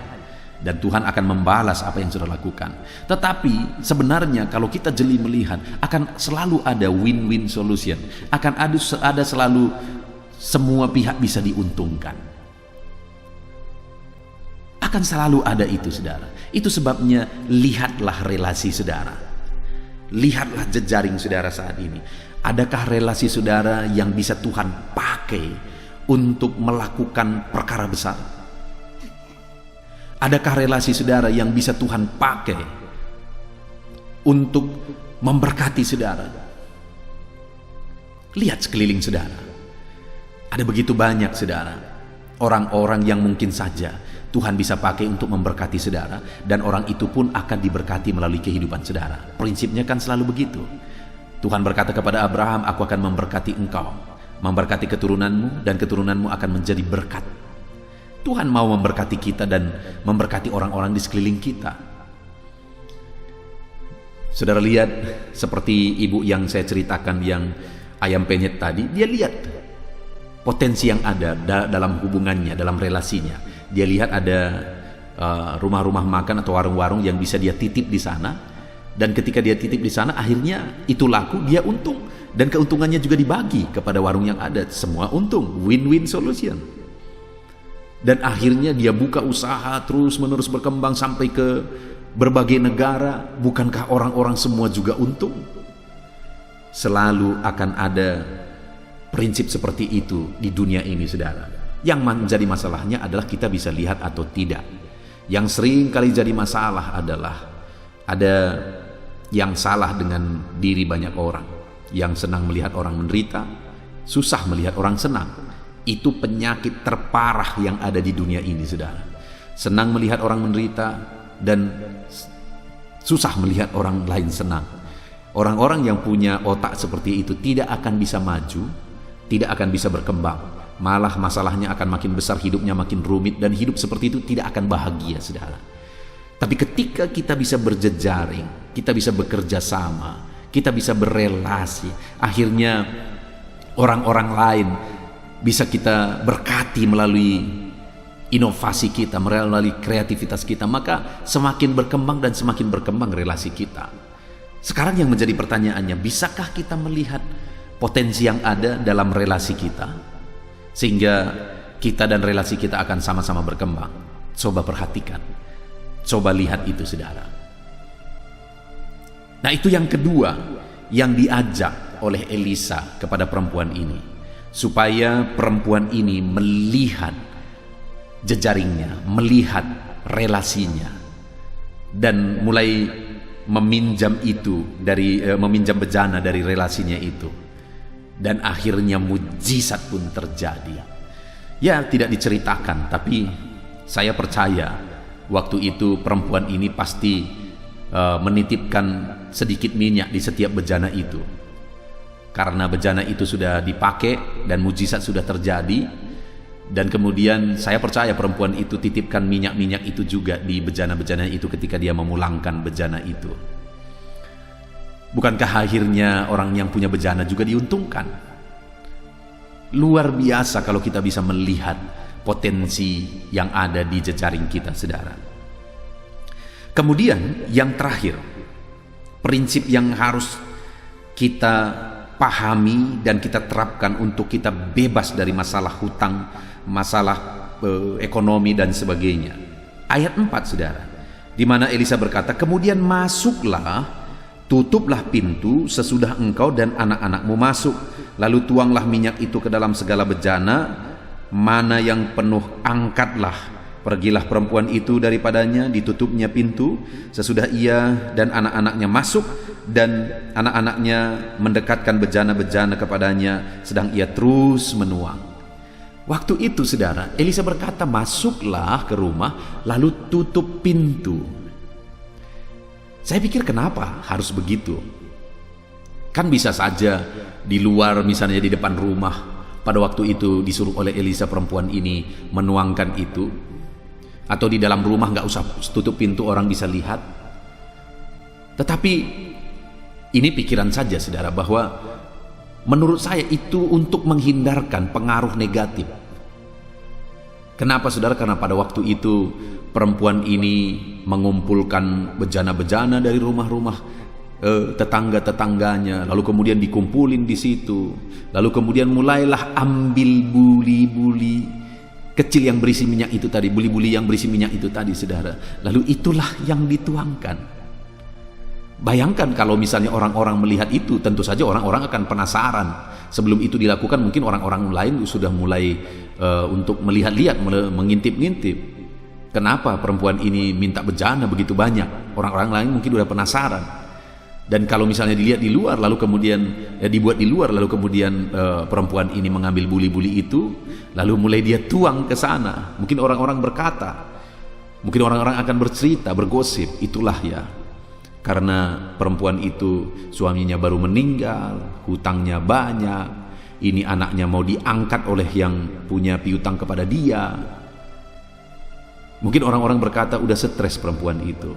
dan Tuhan akan membalas apa yang saudara lakukan. Tetapi sebenarnya kalau kita jeli melihat, akan selalu ada win-win solution, akan ada selalu semua pihak bisa diuntungkan. Akan selalu ada itu, saudara. Itu sebabnya lihatlah relasi saudara, lihatlah jejaring saudara saat ini. Adakah relasi saudara yang bisa Tuhan pakai untuk melakukan perkara besar? Adakah relasi saudara yang bisa Tuhan pakai untuk memberkati saudara? Lihat sekeliling saudara. Ada begitu banyak, saudara, orang-orang yang mungkin saja Tuhan bisa pakai untuk memberkati saudara, dan orang itu pun akan diberkati melalui kehidupan saudara. Prinsipnya kan selalu begitu. Tuhan berkata kepada Abraham, aku akan memberkati engkau, memberkati keturunanmu, dan keturunanmu akan menjadi berkat. Tuhan mau memberkati kita dan memberkati orang-orang di sekeliling kita. Saudara lihat seperti ibu yang saya ceritakan yang ayam penyet tadi, dia lihat potensi yang ada dalam hubungannya, dalam relasinya. Dia lihat ada rumah-rumah makan atau warung-warung yang bisa dia titip di sana, dan ketika dia titip di sana akhirnya itu laku, dia untung, dan keuntungannya juga dibagi kepada warung yang ada. Semua untung, win-win solution. Dan akhirnya dia buka usaha terus-menerus berkembang sampai ke berbagai negara. Bukankah orang-orang semua juga untung? Selalu akan ada prinsip seperti itu di dunia ini, saudara. Yang menjadi masalahnya adalah kita bisa lihat atau tidak. Yang sering kali jadi masalah adalah ada yang salah dengan diri banyak orang, yang senang melihat orang menderita, susah melihat orang senang. Itu penyakit terparah yang ada di dunia ini, saudara. Senang melihat orang menderita dan susah melihat orang lain senang. Orang-orang yang punya otak seperti itu tidak akan bisa maju, tidak akan bisa berkembang, malah masalahnya akan makin besar, hidupnya makin rumit, dan hidup seperti itu tidak akan bahagia, saudara. Tapi ketika kita bisa berjejaring, kita bisa bekerja sama, kita bisa berelasi, akhirnya orang-orang lain bisa kita berkati melalui inovasi kita, melalui kreativitas kita, maka semakin berkembang dan semakin berkembang relasi kita. Sekarang yang menjadi pertanyaannya, bisakah kita melihat potensi yang ada dalam relasi kita sehingga kita dan relasi kita akan sama-sama berkembang? Coba perhatikan. Coba lihat itu, saudara. Nah, itu yang kedua yang diajak oleh Elisa kepada perempuan ini, supaya perempuan ini melihat jejaringnya, melihat relasinya, dan mulai meminjam meminjam bejana dari relasinya itu. Dan akhirnya mujizat pun terjadi. Ya, tidak diceritakan, tapi saya percaya waktu itu perempuan ini pasti menitipkan sedikit minyak di setiap bejana itu, karena bejana itu sudah dipakai dan mujizat sudah terjadi. Dan kemudian saya percaya perempuan itu titipkan minyak-minyak itu juga di bejana-bejana itu ketika dia memulangkan bejana itu. Bukankah akhirnya orang yang punya bejana juga diuntungkan? Luar biasa kalau kita bisa melihat potensi yang ada di jejaring kita, saudara. Kemudian yang terakhir, prinsip yang harus kita pahami dan kita terapkan untuk kita bebas dari masalah hutang, masalah ekonomi dan sebagainya. Ayat 4, saudara, di mana Elisa berkata, "Kemudian masuklah, tutuplah pintu sesudah engkau dan anak-anakmu masuk, lalu tuanglah minyak itu ke dalam segala bejana, mana yang penuh angkatlah. Pergilah perempuan itu daripadanya, ditutupnya pintu sesudah ia dan anak-anaknya masuk, dan anak-anaknya mendekatkan bejana-bejana kepadanya, sedang ia terus menuang." Waktu itu, saudara, Elisa berkata, "Masuklah ke rumah, lalu tutup pintu." Saya pikir, kenapa harus begitu? Kan bisa saja di luar, misalnya di depan rumah, pada waktu itu disuruh oleh Elisa perempuan ini menuangkan itu, atau di dalam rumah nggak usah tutup pintu, orang bisa lihat. Tetapi ini pikiran saja, saudara, bahwa menurut saya itu untuk menghindarkan pengaruh negatif. Kenapa, saudara? Karena pada waktu itu perempuan ini mengumpulkan bejana-bejana dari rumah-rumah tetangga-tetangganya, lalu kemudian dikumpulin di situ, lalu kemudian mulailah ambil buli-buli kecil yang berisi minyak itu tadi, buli-buli yang berisi minyak itu tadi, saudara, lalu itulah yang dituangkan. Bayangkan kalau misalnya orang-orang melihat itu, tentu saja orang-orang akan penasaran. Sebelum itu dilakukan, mungkin orang-orang lain sudah mulai untuk melihat-lihat, mengintip-ngintip. Kenapa perempuan ini minta bejana begitu banyak? Orang-orang lain mungkin sudah penasaran. Dan kalau misalnya dilihat di luar, lalu kemudian dibuat di luar, lalu kemudian perempuan ini mengambil buli-buli itu, lalu mulai dia tuang ke sana. Mungkin orang-orang berkata, mungkin orang-orang akan bercerita, bergosip, itulah ya, karena perempuan itu suaminya baru meninggal, hutangnya banyak, ini anaknya mau diangkat oleh yang punya piutang kepada dia. Mungkin orang-orang berkata udah stres perempuan itu.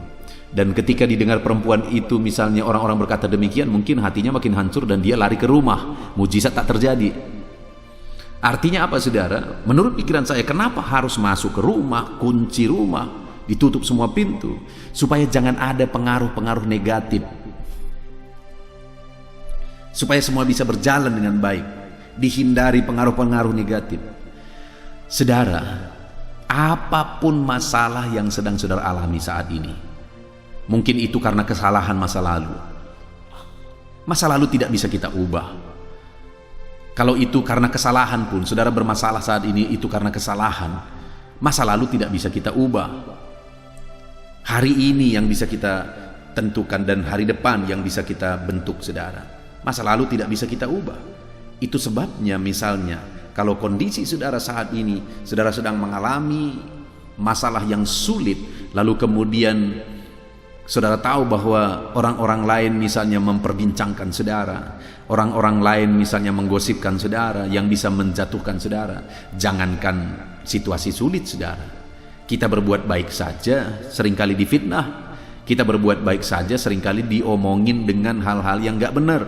Dan ketika didengar perempuan itu, misalnya orang-orang berkata demikian, mungkin hatinya makin hancur dan dia lari ke rumah. Mujizat tak terjadi. Artinya apa, saudara? Menurut pikiran saya, kenapa harus masuk ke rumah, kunci rumah, ditutup semua pintu, supaya jangan ada pengaruh-pengaruh negatif, supaya semua bisa berjalan dengan baik, dihindari pengaruh-pengaruh negatif. Saudara, apapun masalah yang sedang saudara alami saat ini, mungkin itu karena kesalahan masa lalu. Masa lalu tidak bisa kita ubah. Kalau itu karena kesalahan pun, saudara bermasalah saat ini itu karena kesalahan, masa lalu tidak bisa kita ubah. Hari ini yang bisa kita tentukan dan hari depan yang bisa kita bentuk, saudara. Masa lalu tidak bisa kita ubah. Itu sebabnya misalnya kalau kondisi saudara saat ini, saudara sedang mengalami masalah yang sulit, lalu kemudian saudara tahu bahwa orang-orang lain misalnya memperbincangkan saudara, orang-orang lain misalnya menggosipkan saudara yang bisa menjatuhkan saudara. Jangankan situasi sulit, saudara, kita berbuat baik saja seringkali difitnah, kita berbuat baik saja seringkali diomongin dengan hal-hal yang gak benar.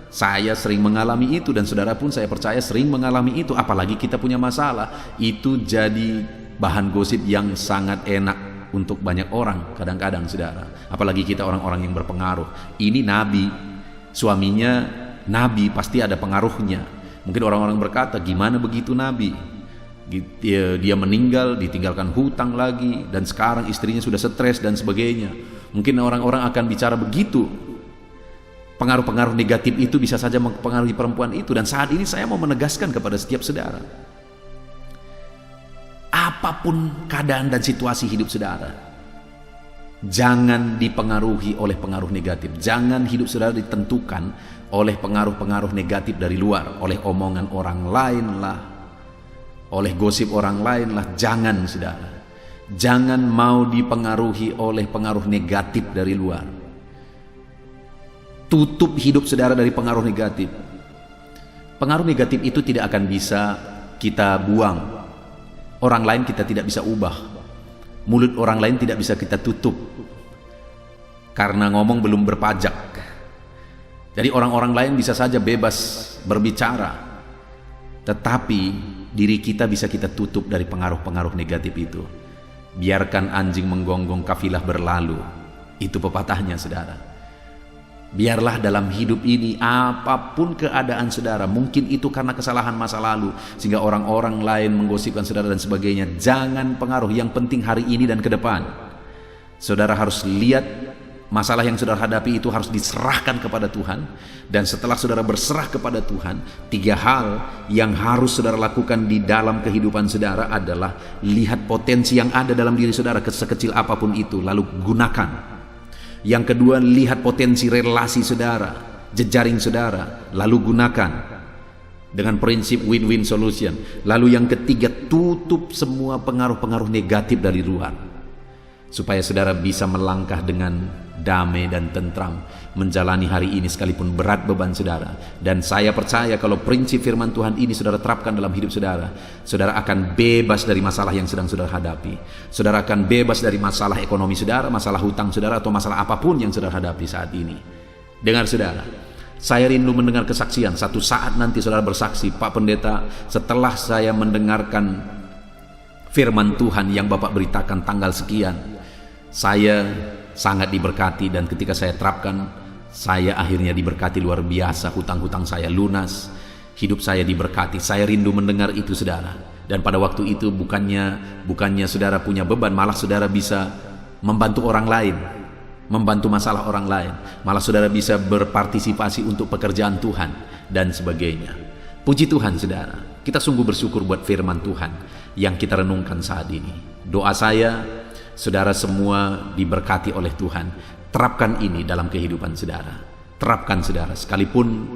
Saya sering mengalami itu, dan saudara pun saya percaya sering mengalami itu. Apalagi kita punya masalah, itu jadi bahan gosip yang sangat enak untuk banyak orang kadang-kadang, saudara. Apalagi kita orang-orang yang berpengaruh. Ini nabi, suaminya nabi, pasti ada pengaruhnya. Mungkin orang-orang berkata, gimana begitu nabi? Dia meninggal, ditinggalkan hutang lagi, dan sekarang istrinya sudah stres dan sebagainya. Mungkin orang-orang akan bicara begitu. Pengaruh-pengaruh negatif itu bisa saja mempengaruhi perempuan itu. Dan saat ini saya mau menegaskan kepada setiap saudara, apapun keadaan dan situasi hidup saudara, jangan dipengaruhi oleh pengaruh negatif. Jangan hidup saudara ditentukan oleh pengaruh-pengaruh negatif dari luar, oleh omongan orang lain lah, oleh gosip orang lain lah. Jangan saudara, jangan mau dipengaruhi oleh pengaruh negatif dari luar. Tutup hidup saudara dari pengaruh negatif. Pengaruh negatif itu tidak akan bisa kita buang. Orang lain kita tidak bisa ubah. Mulut orang lain tidak bisa kita tutup, karena ngomong belum berpajak. Jadi orang-orang lain bisa saja bebas berbicara, tetapi diri kita bisa kita tutup dari pengaruh-pengaruh negatif itu. Biarkan anjing menggonggong kafilah berlalu. Itu pepatahnya saudara. Biarlah dalam hidup ini apapun keadaan saudara, mungkin itu karena kesalahan masa lalu sehingga orang-orang lain menggosipkan saudara dan sebagainya, jangan pengaruh. Yang penting hari ini dan ke depan saudara harus lihat masalah yang saudara hadapi itu harus diserahkan kepada Tuhan. Dan setelah saudara berserah kepada Tuhan, 3 hal yang harus saudara lakukan di dalam kehidupan saudara adalah lihat potensi yang ada dalam diri saudara, sekecil apapun itu, lalu gunakan. Yang kedua, lihat potensi relasi saudara, jejaring saudara, lalu gunakan dengan prinsip win-win solution. Lalu yang ketiga, tutup semua pengaruh-pengaruh negatif dari luar, supaya saudara bisa melangkah dengan damai dan tentram menjalani hari ini sekalipun berat beban saudara. Dan saya percaya kalau prinsip firman Tuhan ini saudara terapkan dalam hidup saudara, saudara akan bebas dari masalah yang sedang saudara hadapi. Saudara akan bebas dari masalah ekonomi saudara, masalah hutang saudara, atau masalah apapun yang saudara hadapi saat ini. Dengar saudara, saya rindu mendengar kesaksian. Satu saat nanti saudara bersaksi, Pak Pendeta, setelah saya mendengarkan firman Tuhan yang Bapak beritakan tanggal sekian, saya sangat diberkati, dan ketika saya terapkan, saya akhirnya diberkati luar biasa. Hutang-hutang saya lunas, hidup saya diberkati. Saya rindu mendengar itu saudara. Dan pada waktu itu bukannya saudara punya beban, malah saudara bisa membantu orang lain, membantu masalah orang lain, malah saudara bisa berpartisipasi untuk pekerjaan Tuhan dan sebagainya. Puji Tuhan saudara, kita sungguh bersyukur buat firman Tuhan yang kita renungkan saat ini. Doa saya, saudara semua diberkati oleh Tuhan. Terapkan ini dalam kehidupan saudara. Terapkan saudara. Sekalipun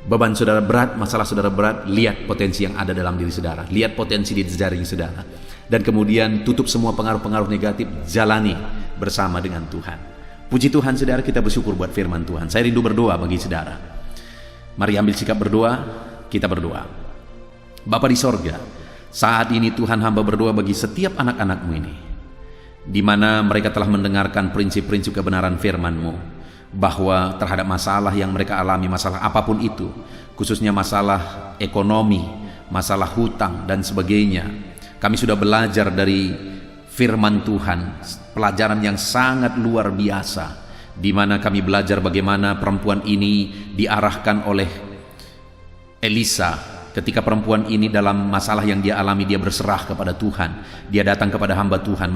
beban saudara berat, masalah saudara berat, lihat potensi yang ada dalam diri saudara. Lihat potensi di jejaring saudara. Dan kemudian tutup semua pengaruh-pengaruh negatif. Jalani bersama dengan Tuhan. Puji Tuhan saudara, kita bersyukur buat firman Tuhan. Saya rindu berdoa bagi saudara. Mari ambil sikap berdoa. Kita berdoa. Bapa di sorga, saat ini Tuhan, hamba berdoa bagi setiap anak-anak-Mu ini, di mana mereka telah mendengarkan prinsip-prinsip kebenaran firman-Mu, bahwa terhadap masalah yang mereka alami, masalah apapun itu, khususnya masalah ekonomi, masalah hutang dan sebagainya, kami sudah belajar dari firman Tuhan, pelajaran yang sangat luar biasa, di mana kami belajar bagaimana perempuan ini diarahkan oleh Elisa. Ketika perempuan ini dalam masalah yang dia alami, dia berserah kepada Tuhan. Dia datang kepada hamba Tuhan,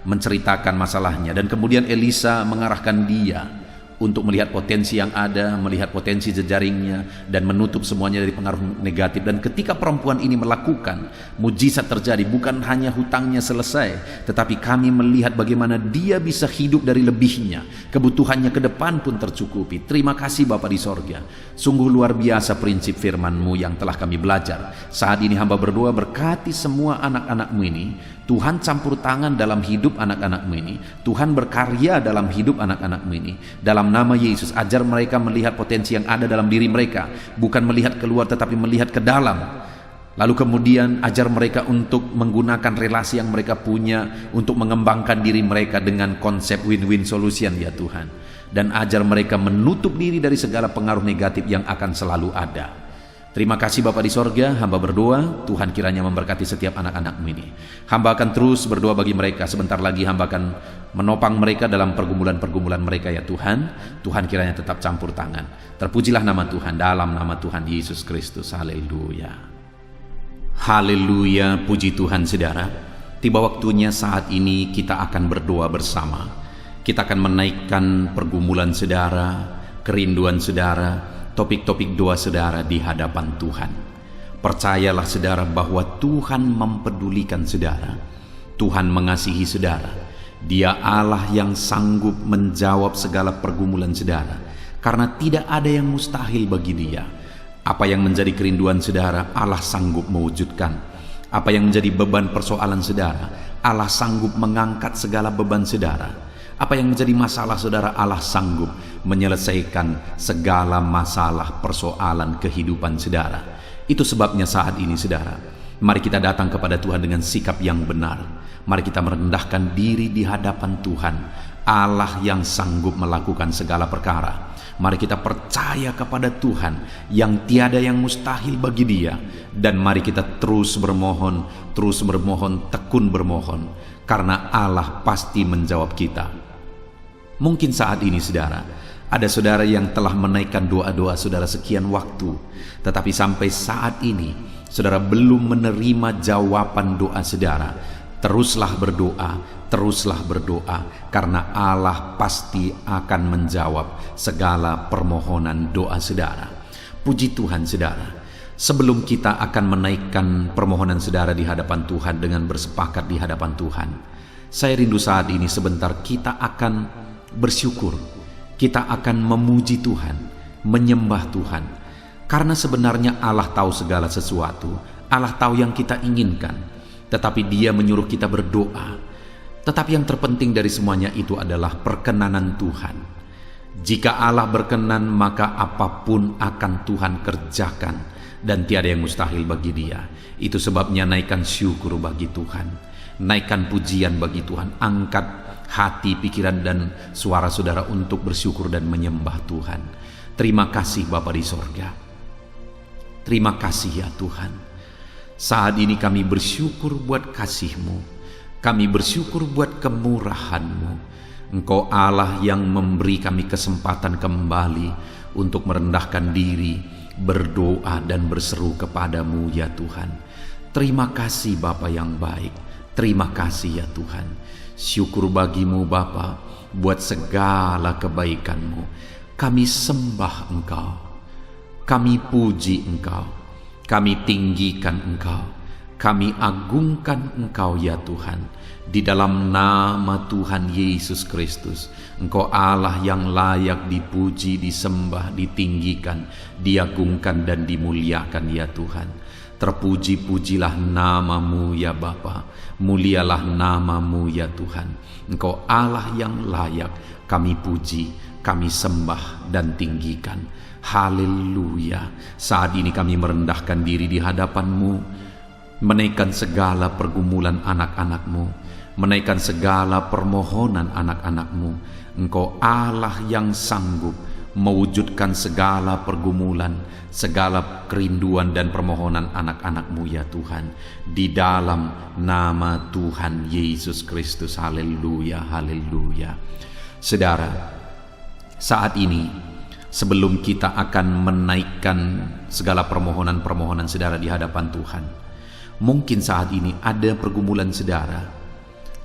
menceritakan masalahnya. Dan kemudian Elisa mengarahkan dia untuk melihat potensi yang ada, melihat potensi jejaringnya, dan menutup semuanya dari pengaruh negatif. Dan ketika perempuan ini melakukan, mujizat terjadi. Bukan hanya hutangnya selesai, tetapi kami melihat bagaimana dia bisa hidup dari lebihnya. Kebutuhannya ke depan pun tercukupi. Terima kasih Bapa di sorga. Sungguh luar biasa prinsip firman-Mu yang telah kami belajar. Saat ini hamba berdoa, berkati semua anak-anak-Mu ini. Tuhan campur tangan dalam hidup anak-anak-Mu ini. Tuhan berkarya dalam hidup anak-anak-Mu ini. Dalam nama Yesus, ajar mereka melihat potensi yang ada dalam diri mereka, bukan melihat keluar tetapi melihat ke dalam. Lalu kemudian ajar mereka untuk menggunakan relasi yang mereka punya untuk mengembangkan diri mereka dengan konsep win-win solution ya Tuhan. Dan ajar mereka menutup diri dari segala pengaruh negatif yang akan selalu ada. Terima kasih Bapa di sorga, hamba berdoa, Tuhan kiranya memberkati setiap anak-anak-Mu ini. Hamba akan terus berdoa bagi mereka, sebentar lagi hamba akan menopang mereka dalam pergumulan-pergumulan mereka ya Tuhan. Tuhan kiranya tetap campur tangan. Terpujilah nama Tuhan, dalam nama Tuhan Yesus Kristus, haleluya. Haleluya, puji Tuhan saudara. Tiba waktunya saat ini kita akan berdoa bersama. Kita akan menaikkan pergumulan saudara, kerinduan saudara, topik-topik doa saudara di hadapan Tuhan. Percayalah saudara bahwa Tuhan mempedulikan saudara. Tuhan mengasihi saudara. Dia Allah yang sanggup menjawab segala pergumulan saudara, karena tidak ada yang mustahil bagi Dia. Apa yang menjadi kerinduan saudara, Allah sanggup mewujudkan. Apa yang menjadi beban persoalan saudara, Allah sanggup mengangkat segala beban saudara. Apa yang menjadi masalah saudara, Allah sanggup menyelesaikan segala masalah persoalan kehidupan saudara. Itu sebabnya saat ini saudara, mari kita datang kepada Tuhan dengan sikap yang benar. Mari kita merendahkan diri di hadapan Tuhan, Allah yang sanggup melakukan segala perkara. Mari kita percaya kepada Tuhan yang tiada yang mustahil bagi Dia. Dan mari kita terus bermohon, tekun bermohon, karena Allah pasti menjawab kita. Mungkin saat ini saudara, ada saudara yang telah menaikkan doa-doa saudara sekian waktu, tetapi sampai saat ini saudara belum menerima jawaban doa saudara. Teruslah berdoa, karena Allah pasti akan menjawab segala permohonan doa saudara. Puji Tuhan saudara. Sebelum kita akan menaikkan permohonan saudara di hadapan Tuhan dengan bersepakat di hadapan Tuhan, saya rindu saat ini sebentar kita akan bersyukur. Kita akan memuji Tuhan, menyembah Tuhan. Karena sebenarnya Allah tahu segala sesuatu. Allah tahu yang kita inginkan. Tetapi Dia menyuruh kita berdoa. Tetapi yang terpenting dari semuanya itu adalah perkenanan Tuhan. Jika Allah berkenan, maka apapun akan Tuhan kerjakan, dan tiada yang mustahil bagi Dia. Itu sebabnya naikkan syukur bagi Tuhan, naikkan pujian bagi Tuhan. Angkat hati, pikiran, dan suara saudara untuk bersyukur dan menyembah Tuhan. Terima kasih Bapa di sorga. Terima kasih ya Tuhan. Saat ini kami bersyukur buat kasih-Mu. Kami bersyukur buat kemurahan-Mu. Engkau Allah yang memberi kami kesempatan kembali untuk merendahkan diri, berdoa dan berseru kepadamu ya Tuhan. Terima kasih Bapa yang baik. Terima kasih ya Tuhan. Syukur bagimu Bapa buat segala kebaikan-Mu. Kami sembah Engkau. Kami puji Engkau. Kami tinggikan Engkau, kami agungkan Engkau ya Tuhan. Di dalam nama Tuhan Yesus Kristus, Engkau Allah yang layak dipuji, disembah, ditinggikan, diagungkan dan dimuliakan ya Tuhan. Terpuji-pujilah nama-Mu ya Bapa, mulialah nama-Mu ya Tuhan. Engkau Allah yang layak kami puji, kami sembah dan tinggikan. Haleluya. Saat ini kami merendahkan diri di hadapan-Mu, menaikkan segala pergumulan anak-anak-Mu, menaikkan segala permohonan anak-anak-Mu. Engkau Allah yang sanggup mewujudkan segala pergumulan, segala kerinduan dan permohonan anak-anak-Mu ya Tuhan. Di dalam nama Tuhan Yesus Kristus. Haleluya, haleluya. Saudara, saat ini sebelum kita akan menaikkan segala permohonan-permohonan saudara di hadapan Tuhan, mungkin saat ini ada pergumulan saudara,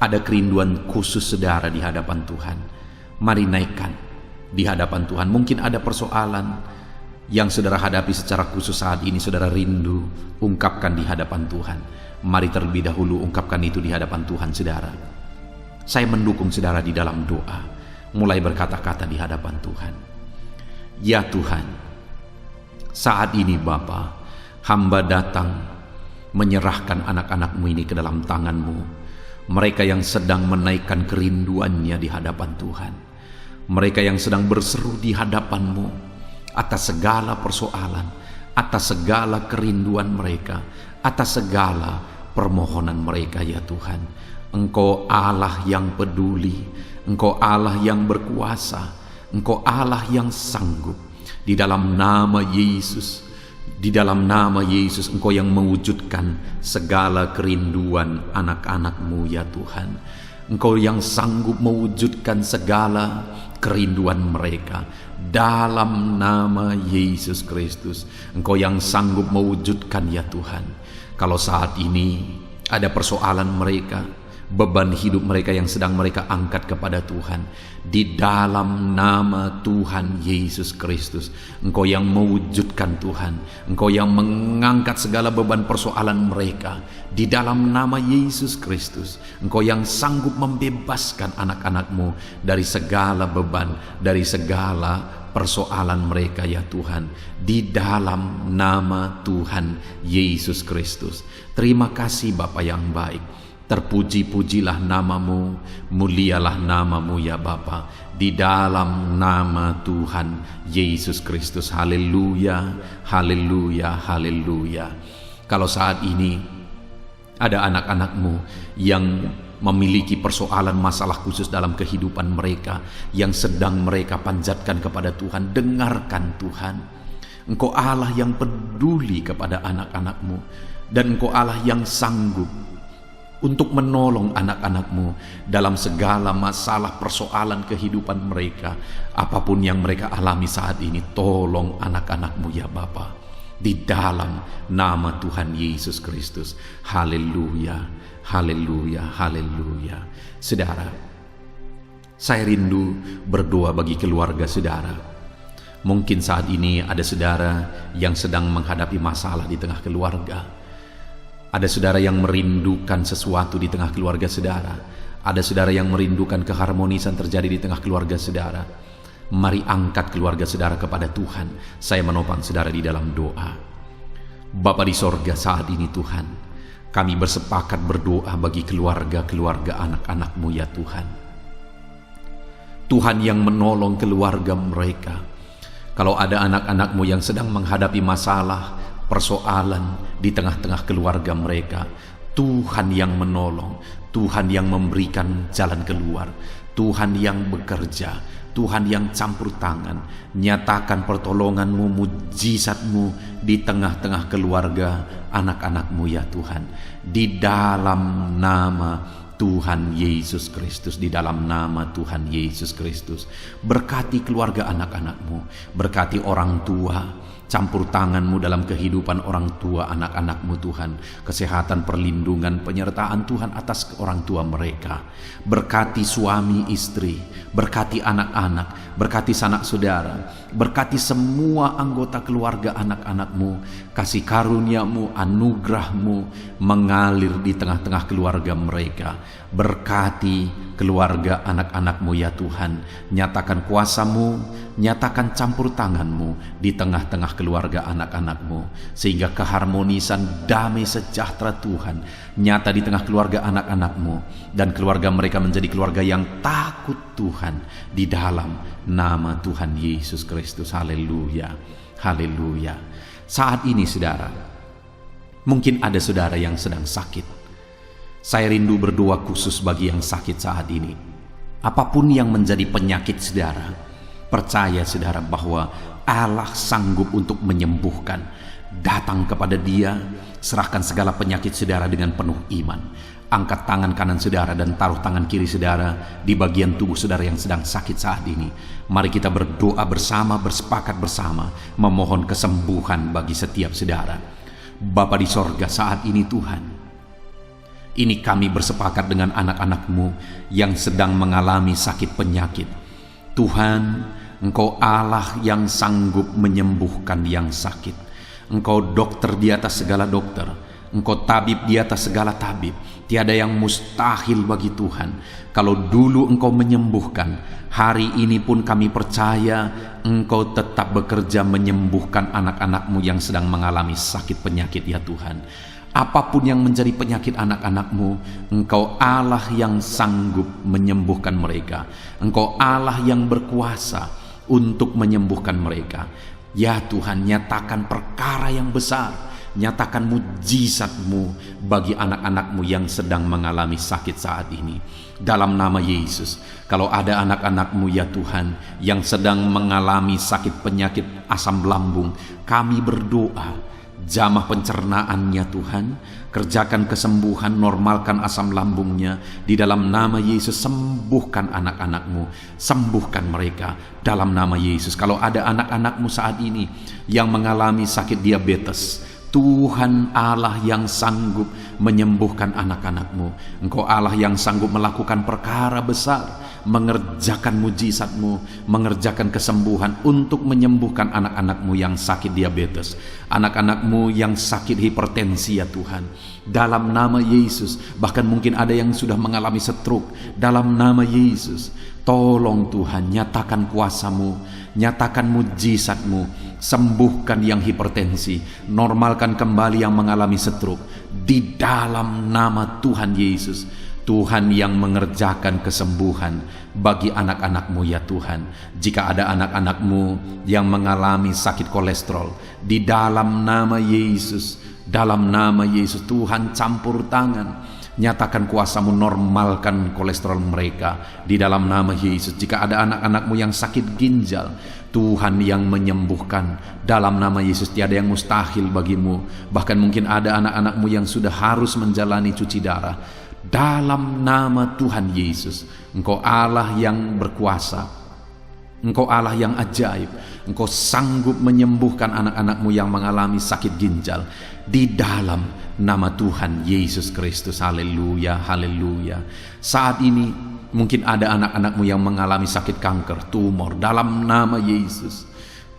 ada kerinduan khusus saudara di hadapan Tuhan. Mari naikkan di hadapan Tuhan. Mungkin ada persoalan yang saudara hadapi secara khusus saat ini, saudara rindu, ungkapkan di hadapan Tuhan. Mari terlebih dahulu ungkapkan itu di hadapan Tuhan saudara. Saya mendukung saudara di dalam doa, mulai berkata-kata di hadapan Tuhan. Ya Tuhan, saat ini Bapa, hamba datang menyerahkan anak-anak-Mu ini ke dalam tangan-Mu. Mereka yang sedang menaikkan kerinduannya di hadapan Tuhan. Mereka yang sedang berseru di hadapan-Mu atas segala persoalan, atas segala kerinduan mereka, atas segala permohonan mereka ya Tuhan. Engkau Allah yang peduli, Engkau Allah yang berkuasa, Engkau Allah yang sanggup. Di dalam nama Yesus, di dalam nama Yesus, Engkau yang mewujudkan segala kerinduan anak-anak-Mu ya Tuhan. Engkau yang sanggup mewujudkan segala kerinduan mereka. Dalam nama Yesus Kristus, Engkau yang sanggup mewujudkan ya Tuhan. Kalau saat ini ada persoalan mereka, beban hidup mereka yang sedang mereka angkat kepada Tuhan, di dalam nama Tuhan Yesus Kristus, Engkau yang mewujudkan Tuhan, Engkau yang mengangkat segala beban persoalan mereka, di dalam nama Yesus Kristus, Engkau yang sanggup membebaskan anak-anak-Mu dari segala beban, dari segala persoalan mereka ya Tuhan, di dalam nama Tuhan Yesus Kristus. Terima kasih Bapa yang baik. Terpuji-pujilah namamu, mulialah namamu ya Bapa, di dalam nama Tuhan Yesus Kristus. Haleluya, haleluya, haleluya. Kalau saat ini ada anak-anakmu yang memiliki persoalan masalah khusus dalam kehidupan mereka, yang sedang mereka panjatkan kepada Tuhan, dengarkan Tuhan. Engkau Allah yang peduli kepada anak-anakmu, dan Engkau Allah yang sanggup untuk menolong anak-anakmu dalam segala masalah persoalan kehidupan mereka. Apapun yang mereka alami saat ini, tolong anak-anakmu ya Bapa, di dalam nama Tuhan Yesus Kristus. Haleluya, haleluya, haleluya. Saudara, saya rindu berdoa bagi keluarga saudara. Mungkin saat ini ada saudara yang sedang menghadapi masalah di tengah keluarga. Ada saudara yang merindukan sesuatu di tengah keluarga saudara. Ada saudara yang merindukan keharmonisan terjadi di tengah keluarga saudara. Mari angkat keluarga saudara kepada Tuhan. Saya menopang saudara di dalam doa. Bapa di sorga, saat ini Tuhan, kami bersepakat berdoa bagi keluarga-keluarga anak-anak-Mu ya Tuhan. Tuhan yang menolong keluarga mereka. Kalau ada anak-anak-Mu yang sedang menghadapi masalah, persoalan di tengah-tengah keluarga mereka, Tuhan yang menolong, Tuhan yang memberikan jalan keluar, Tuhan yang bekerja, Tuhan yang campur tangan. Nyatakan pertolongan-Mu, mujizat-Mu di tengah-tengah keluarga anak-anak-Mu ya Tuhan, di dalam nama Tuhan Yesus Kristus, di dalam nama Tuhan Yesus Kristus. Berkati keluarga anak-anak-Mu, berkati orang tua, campur tangan-Mu dalam kehidupan orang tua anak-anak-Mu Tuhan. Kesehatan, perlindungan, penyertaan Tuhan atas orang tua mereka. Berkati suami istri, berkati anak-anak, berkati sanak saudara, berkati semua anggota keluarga anak-anak-Mu. Kasih karunia-Mu, anugerah-Mu mengalir di tengah-tengah keluarga mereka. Berkati keluarga anak-anak-Mu ya Tuhan. Nyatakan kuasa-Mu, nyatakan campur tangan-Mu di tengah-tengah keluarga anak-anak-Mu, sehingga keharmonisan, damai sejahtera Tuhan nyata di tengah keluarga anak-anak-Mu, dan keluarga mereka menjadi keluarga yang takut Tuhan, di dalam nama Tuhan Yesus Kristus. Haleluya, haleluya. Saat ini saudara, mungkin ada saudara yang sedang sakit. Saya rindu berdoa khusus bagi yang sakit saat ini. Apapun yang menjadi penyakit saudara, percaya saudara bahwa Allah sanggup untuk menyembuhkan. Datang kepada Dia, serahkan segala penyakit saudara dengan penuh iman. Angkat tangan kanan saudara dan taruh tangan kiri saudara di bagian tubuh saudara yang sedang sakit saat ini. Mari kita berdoa bersama, bersepakat bersama, memohon kesembuhan bagi setiap saudara. Bapa di sorga, saat ini Tuhan, ini kami bersepakat dengan anak-anak-Mu yang sedang mengalami sakit penyakit. Tuhan, Engkau Allah yang sanggup menyembuhkan yang sakit. Engkau dokter di atas segala dokter, Engkau tabib di atas segala tabib. Tiada yang mustahil bagi Tuhan. Kalau dulu Engkau menyembuhkan, hari ini pun kami percaya Engkau tetap bekerja menyembuhkan anak-anak-Mu yang sedang mengalami sakit penyakit ya Tuhan. Apapun yang menjadi penyakit anak-anak-Mu, Engkau Allah yang sanggup menyembuhkan mereka. Engkau Allah yang berkuasa untuk menyembuhkan mereka. Ya Tuhan, nyatakan perkara yang besar, nyatakan mujizat-Mu bagi anak-anak-Mu yang sedang mengalami sakit saat ini. Dalam nama Yesus, kalau ada anak-anak-Mu ya Tuhan yang sedang mengalami sakit penyakit asam lambung, kami berdoa, jamah pencernaannya Tuhan, kerjakan kesembuhan, normalkan asam lambungnya. Di dalam nama Yesus, sembuhkan anak-anak-Mu, sembuhkan mereka dalam nama Yesus. Kalau ada anak-anak-Mu saat ini yang mengalami sakit diabetes, Tuhan Allah yang sanggup menyembuhkan anak-anakmu. Engkau Allah yang sanggup melakukan perkara besar, mengerjakan mujizat-Mu, mengerjakan kesembuhan untuk menyembuhkan anak-anakmu yang sakit diabetes, anak-anakmu yang sakit hipertensi ya Tuhan. Dalam nama Yesus, bahkan mungkin ada yang sudah mengalami stroke. Dalam nama Yesus, tolong Tuhan, nyatakan kuasa-Mu, nyatakan mujizat-Mu, sembuhkan yang hipertensi, normalkan kembali yang mengalami stroke. Di dalam nama Tuhan Yesus, Tuhan yang mengerjakan kesembuhan bagi anak-anak-Mu ya Tuhan. Jika ada anak-anak-Mu yang mengalami sakit kolesterol, di dalam nama Yesus, dalam nama Yesus, Tuhan campur tangan, nyatakan kuasa-Mu, normalkan kolesterol mereka di dalam nama Yesus. Jika ada anak-anak-Mu yang sakit ginjal, Tuhan yang menyembuhkan dalam nama Yesus. Tiada yang mustahil bagi-Mu. Bahkan mungkin ada anak-anak-Mu yang sudah harus menjalani cuci darah. Dalam nama Tuhan Yesus, Engkau Allah yang berkuasa, Engkau Allah yang ajaib. Engkau sanggup menyembuhkan anak-anak-Mu yang mengalami sakit ginjal di dalam nama Tuhan Yesus Kristus. Haleluya, haleluya. Saat ini mungkin ada anak-anak-Mu yang mengalami sakit kanker, tumor. Dalam nama Yesus,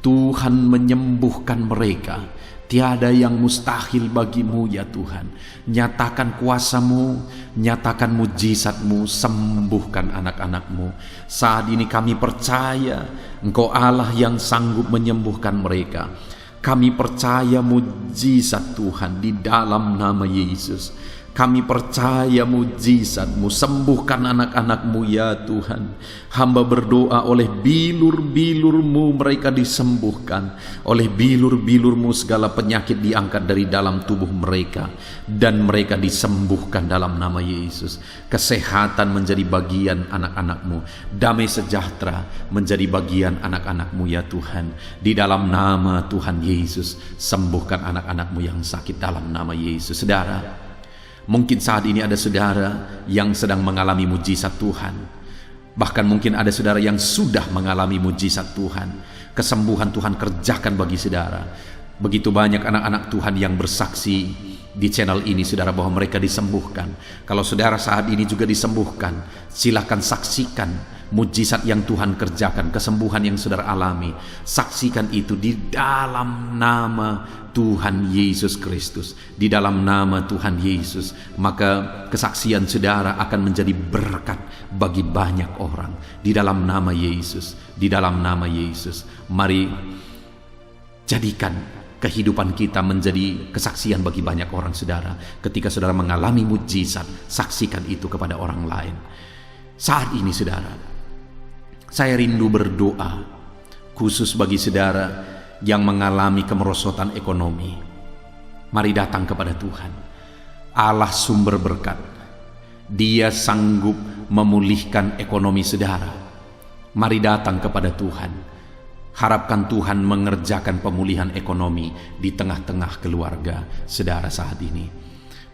Tuhan menyembuhkan mereka. Tiada yang mustahil bagi-Mu ya Tuhan. Nyatakan kuasa-Mu, nyatakan mujizat-Mu, sembuhkan anak-anak-Mu. Saat ini kami percaya Engkau Allah yang sanggup menyembuhkan mereka. Kami percaya mujizat Tuhan di dalam nama Yesus. Kami percaya mujizat-Mu, sembuhkan anak-anak-Mu ya Tuhan. Hamba berdoa oleh bilur-bilur-Mu mereka disembuhkan. Oleh bilur-bilur-Mu segala penyakit diangkat dari dalam tubuh mereka, dan mereka disembuhkan dalam nama Yesus. Kesehatan menjadi bagian anak-anak-Mu, damai sejahtera menjadi bagian anak-anak-Mu ya Tuhan. Di dalam nama Tuhan Yesus, sembuhkan anak-anak-Mu yang sakit dalam nama Yesus. Saudara, mungkin saat ini ada saudara yang sedang mengalami mujizat Tuhan. Bahkan mungkin ada saudara yang sudah mengalami mujizat Tuhan. Kesembuhan Tuhan kerjakan bagi saudara. Begitu banyak anak-anak Tuhan yang bersaksi di channel ini, saudara, bahwa mereka disembuhkan. Kalau saudara saat ini juga disembuhkan, silakan saksikan mujizat yang Tuhan kerjakan, kesembuhan yang saudara alami. Saksikan itu di dalam nama Tuhan Yesus Kristus. Di dalam nama Tuhan Yesus, maka kesaksian saudara akan menjadi berkat bagi banyak orang. Di dalam nama Yesus, di dalam nama Yesus. Mari jadikan kehidupan kita menjadi kesaksian bagi banyak orang, saudara. Ketika saudara mengalami mujizat, saksikan itu kepada orang lain. Saat ini, saudara, saya rindu berdoa khusus bagi saudara yang mengalami kemerosotan ekonomi. Mari datang kepada Tuhan, Allah sumber berkat. Dia sanggup memulihkan ekonomi saudara. Mari datang kepada Tuhan. Harapkan Tuhan mengerjakan pemulihan ekonomi di tengah-tengah keluarga saudara saat ini.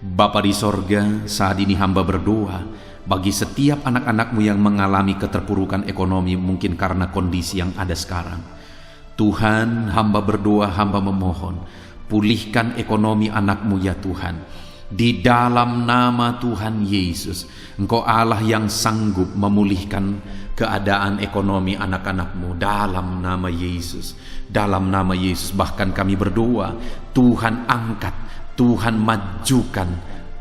Bapa di sorga, saat ini hamba berdoa bagi setiap anak-anak-Mu yang mengalami keterpurukan ekonomi, mungkin karena kondisi yang ada sekarang. Tuhan, hamba berdoa, hamba memohon, pulihkan ekonomi anak-Mu ya Tuhan. Di dalam nama Tuhan Yesus, Engkau Allah yang sanggup memulihkan keadaan ekonomi anak-anak-Mu dalam nama Yesus. Dalam nama Yesus, bahkan kami berdoa, Tuhan angkat, Tuhan majukan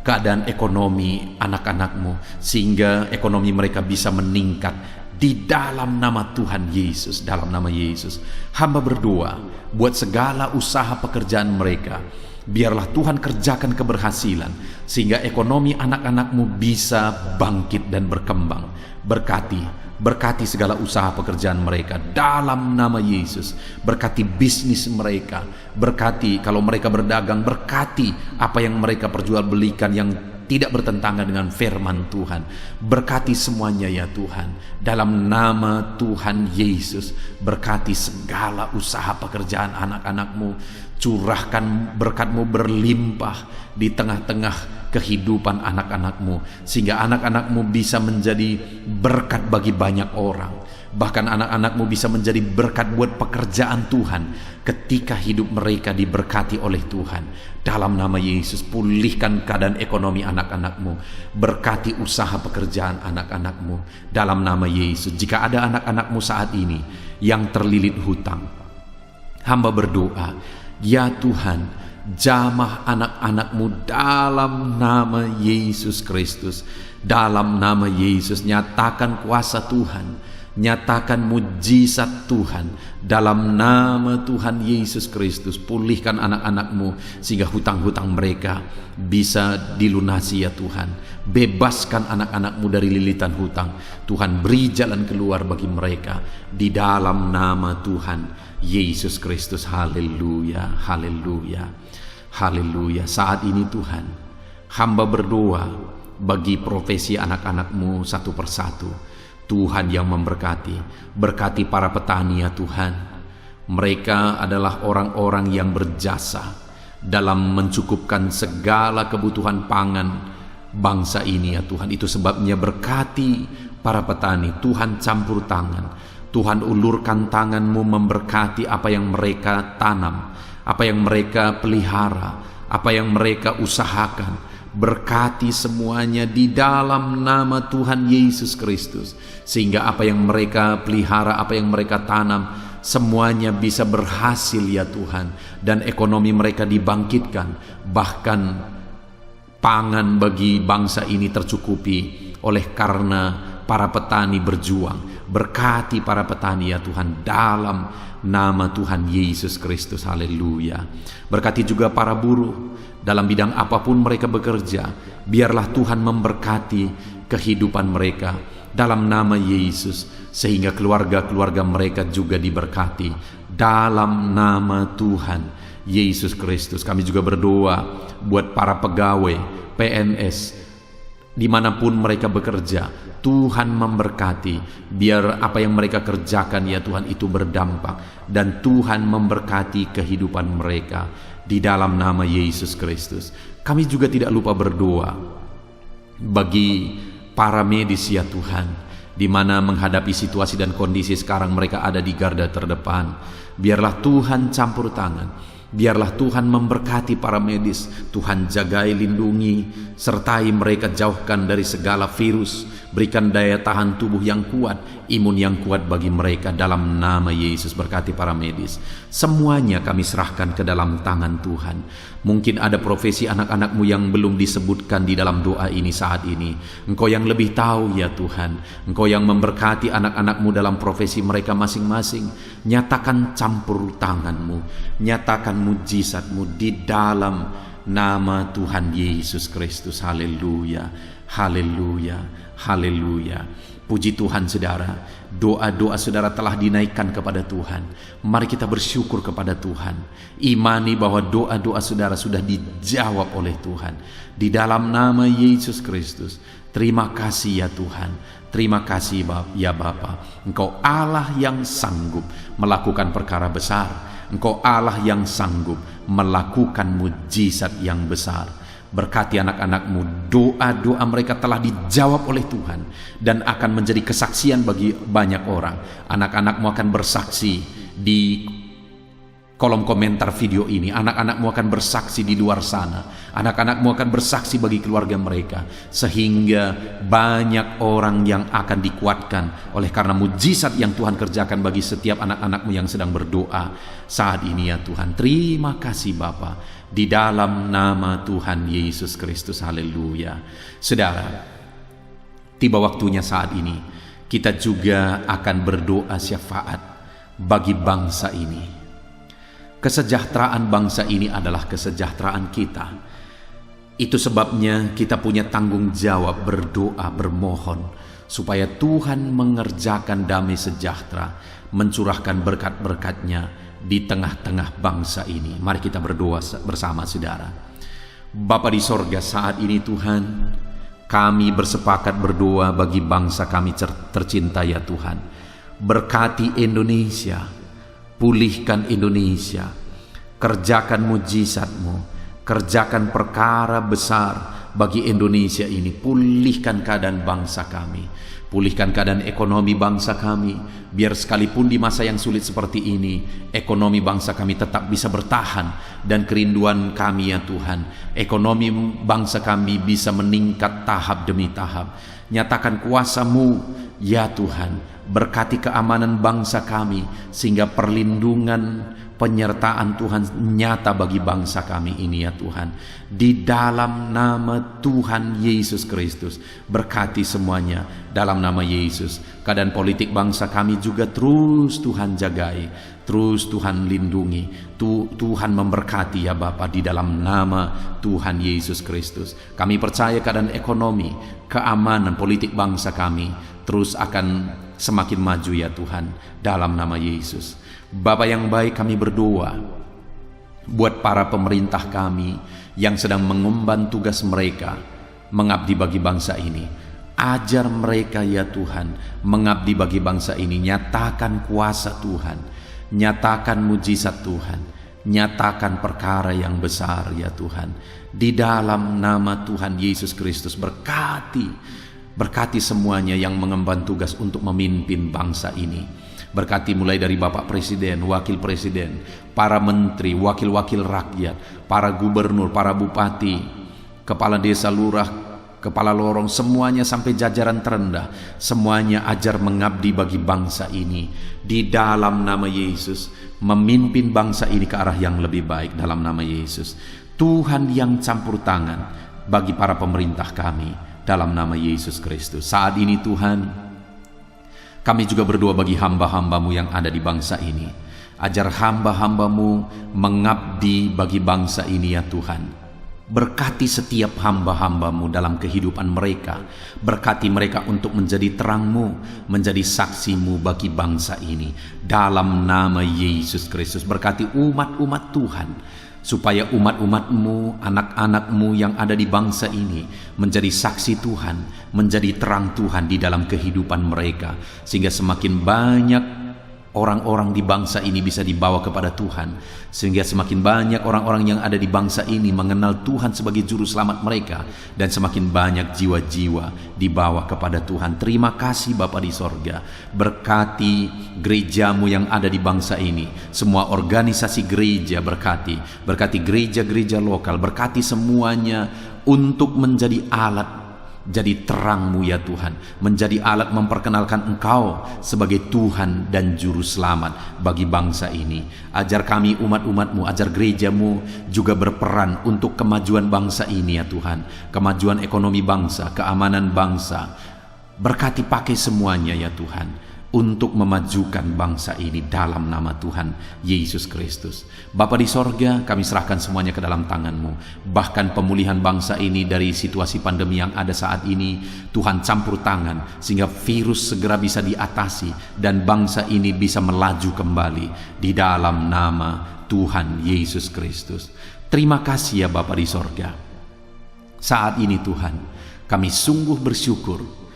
keadaan ekonomi anak-anak-Mu, sehingga ekonomi mereka bisa meningkat. Di dalam nama Tuhan Yesus, dalam nama Yesus, hamba berdoa buat segala usaha pekerjaan mereka. Biarlah Tuhan kerjakan keberhasilan, sehingga ekonomi anak-anak-Mu bisa bangkit dan berkembang. Berkati segala usaha pekerjaan mereka dalam nama Yesus. Berkati bisnis mereka, berkati kalau mereka berdagang, berkati apa yang mereka perjualbelikan yang tidak bertentangan dengan firman Tuhan. Berkati semuanya ya Tuhan. Dalam nama Tuhan Yesus, berkati segala usaha pekerjaan anak-anak-Mu. Curahkan berkat-Mu berlimpah di tengah-tengah kehidupan anak-anak-Mu, sehingga anak-anak-Mu bisa menjadi berkat bagi banyak orang. Bahkan anak-anakmu bisa menjadi berkat buat pekerjaan Tuhan ketika hidup mereka diberkati oleh Tuhan. Dalam nama Yesus, pulihkan keadaan ekonomi anak-anakmu, berkati usaha pekerjaan anak-anakmu. Dalam nama Yesus, jika ada anak-anakmu saat ini yang terlilit hutang, hamba berdoa, ya Tuhan, jamah anak-anakmu dalam nama Yesus Kristus. Dalam nama Yesus, nyatakan kuasa Tuhan, nyatakan mujizat Tuhan. Dalam nama Tuhan Yesus Kristus, pulihkan anak-anakmu sehingga hutang-hutang mereka bisa dilunasi ya Tuhan. Bebaskan anak-anakmu dari lilitan hutang. Tuhan, beri jalan keluar bagi mereka di dalam nama Tuhan Yesus Kristus. Haleluya, haleluya, haleluya. Saat ini Tuhan, hamba berdoa bagi profesi anak-anakmu satu persatu. Tuhan yang memberkati, berkati para petani ya Tuhan. Mereka adalah orang-orang yang berjasa dalam mencukupkan segala kebutuhan pangan bangsa ini ya Tuhan. Itu sebabnya berkati para petani. Tuhan campur tangan, Tuhan ulurkan tangan-Mu memberkati apa yang mereka tanam, apa yang mereka pelihara, apa yang mereka usahakan. Berkati semuanya di dalam nama Tuhan Yesus Kristus, sehingga apa yang mereka pelihara, apa yang mereka tanam, semuanya bisa berhasil ya Tuhan, dan ekonomi mereka dibangkitkan. Bahkan pangan bagi bangsa ini tercukupi oleh karena para petani berjuang. Berkati para petani ya Tuhan dalam nama Tuhan Yesus Kristus. Haleluya. Berkati juga para buruh dalam bidang apapun mereka bekerja. Biarlah Tuhan memberkati kehidupan mereka dalam nama Yesus, sehingga keluarga-keluarga mereka juga diberkati dalam nama Tuhan Yesus Kristus. Kami juga berdoa buat para pegawai PNS dimanapun mereka bekerja. Tuhan memberkati, biar apa yang mereka kerjakan ya Tuhan itu berdampak, dan Tuhan memberkati kehidupan mereka di dalam nama Yesus Kristus. Kami juga tidak lupa berdoa bagi para medis ya Tuhan, di mana menghadapi situasi dan kondisi sekarang mereka ada di garda terdepan. Biarlah Tuhan campur tangan, biarlah Tuhan memberkati para medis. Tuhan jagai, lindungi, sertai mereka, jauhkan dari segala virus. Berikan daya tahan tubuh yang kuat, imun yang kuat bagi mereka dalam nama Yesus. Berkati para medis. Semuanya kami serahkan ke dalam tangan Tuhan. Mungkin ada profesi anak-anakmu yang belum disebutkan di dalam doa ini saat ini. Engkau yang lebih tahu ya Tuhan. Engkau yang memberkati anak-anakmu dalam profesi mereka masing-masing. Nyatakan campur tangan-Mu, nyatakan mujizat-Mu di dalam nama Tuhan Yesus Kristus. Haleluya, haleluya, haleluya. Puji Tuhan saudara, doa-doa saudara telah dinaikkan kepada Tuhan. Mari kita bersyukur kepada Tuhan. Imani bahwa doa-doa saudara sudah dijawab oleh Tuhan. Di dalam nama Yesus Kristus. Terima kasih ya Tuhan. Terima kasih ya Bapa. Engkau Allah yang sanggup melakukan perkara besar. Engkau Allah yang sanggup melakukan mujizat yang besar. Berkati anak-anakmu, doa-doa mereka telah dijawab oleh Tuhan dan akan menjadi kesaksian bagi banyak orang. Anak-anakmu akan bersaksi di kolom komentar video ini. Anak-anakmu akan bersaksi di luar sana. Anak-anakmu akan bersaksi bagi keluarga mereka, sehingga banyak orang yang akan dikuatkan oleh karena mujizat yang Tuhan kerjakan bagi setiap anak-anakmu yang sedang berdoa saat ini ya Tuhan. Terima kasih Bapa, di dalam nama Tuhan Yesus Kristus. Haleluya. Saudara, tiba waktunya saat ini kita juga akan berdoa syafaat bagi bangsa ini. Kesejahteraan bangsa ini adalah kesejahteraan kita. Itu sebabnya kita punya tanggung jawab berdoa, bermohon supaya Tuhan mengerjakan damai sejahtera, mencurahkan berkat-berkat-Nya di tengah-tengah bangsa ini. Mari kita berdoa bersama saudara. Bapa di sorga, saat ini Tuhan, kami bersepakat berdoa bagi bangsa kami tercinta ya Tuhan. Berkati Indonesia, pulihkan Indonesia, kerjakan mujizat-Mu, kerjakan perkara besar bagi Indonesia ini, pulihkan keadaan bangsa kami. Pulihkan keadaan ekonomi bangsa kami, biar sekalipun di masa yang sulit seperti ini, ekonomi bangsa kami tetap bisa bertahan. Dan kerinduan kami ya Tuhan, ekonomi bangsa kami bisa meningkat tahap demi tahap. Nyatakan kuasa-Mu ya Tuhan, berkati keamanan bangsa kami, sehingga perlindungan, penyertaan Tuhan nyata bagi bangsa kami ini ya Tuhan. Di dalam nama Tuhan Yesus Kristus, berkati semuanya dalam nama Yesus. Keadaan politik bangsa kami juga terus Tuhan jagai, terus Tuhan lindungi, Tuhan memberkati ya Bapa, di dalam nama Tuhan Yesus Kristus. Kami percaya keadaan ekonomi, keamanan politik bangsa kami terus akan semakin maju ya Tuhan, dalam nama Yesus. Bapa yang baik, kami berdoa buat para pemerintah kami yang sedang mengemban tugas mereka mengabdi bagi bangsa ini. Ajar mereka ya Tuhan mengabdi bagi bangsa ini. Nyatakan kuasa Tuhan, nyatakan mujizat Tuhan, nyatakan perkara yang besar ya Tuhan. Di dalam nama Tuhan Yesus Kristus, berkati semuanya yang mengemban tugas untuk memimpin bangsa ini. Berkati mulai dari Bapak Presiden, Wakil Presiden, para menteri, wakil-wakil rakyat, para gubernur, para bupati, kepala desa, lurah, kepala lorong, semuanya sampai jajaran terendah. Semuanya ajar mengabdi bagi bangsa ini. Di dalam nama Yesus, memimpin bangsa ini ke arah yang lebih baik dalam nama Yesus. Tuhan yang campur tangan bagi para pemerintah kami dalam nama Yesus Kristus. Saat ini Tuhan, kami juga berdoa bagi hamba-hamba-Mu yang ada di bangsa ini. Ajar hamba-hamba-Mu mengabdi bagi bangsa ini ya Tuhan. Berkati setiap hamba-hamba-Mu dalam kehidupan mereka. Berkati mereka untuk menjadi terang-Mu, menjadi saksi-Mu bagi bangsa ini. Dalam nama Yesus Kristus, berkati umat-umat Tuhan, supaya umat-umat-Mu, anak-anak-Mu yang ada di bangsa ini menjadi saksi Tuhan, menjadi terang Tuhan di dalam kehidupan mereka, sehingga semakin banyak orang-orang di bangsa ini bisa dibawa kepada Tuhan, sehingga semakin banyak orang-orang yang ada di bangsa ini mengenal Tuhan sebagai juru selamat mereka, dan semakin banyak jiwa-jiwa dibawa kepada Tuhan. Terima kasih Bapa di sorga. Berkati gereja-Mu yang ada di bangsa ini, semua organisasi gereja berkati gereja-gereja lokal, berkati semuanya untuk menjadi alat, jadi terang-Mu ya Tuhan, menjadi alat memperkenalkan Engkau sebagai Tuhan dan Juru Selamat bagi bangsa ini. Ajar kami umat-umat-Mu, ajar gereja-Mu juga berperan untuk kemajuan bangsa ini ya Tuhan, kemajuan ekonomi bangsa, keamanan bangsa. Berkati pakai semuanya ya Tuhan untuk memajukan bangsa ini dalam nama Tuhan Yesus Kristus. Bapa di sorga, kami serahkan semuanya ke dalam tangan-Mu. Bahkan pemulihan bangsa ini dari situasi pandemi yang ada saat ini, Tuhan campur tangan sehingga virus segera bisa diatasi dan bangsa ini bisa melaju kembali di dalam nama Tuhan Yesus Kristus. Terima kasih ya Bapa di sorga. Saat ini Tuhan, kami sungguh bersyukur.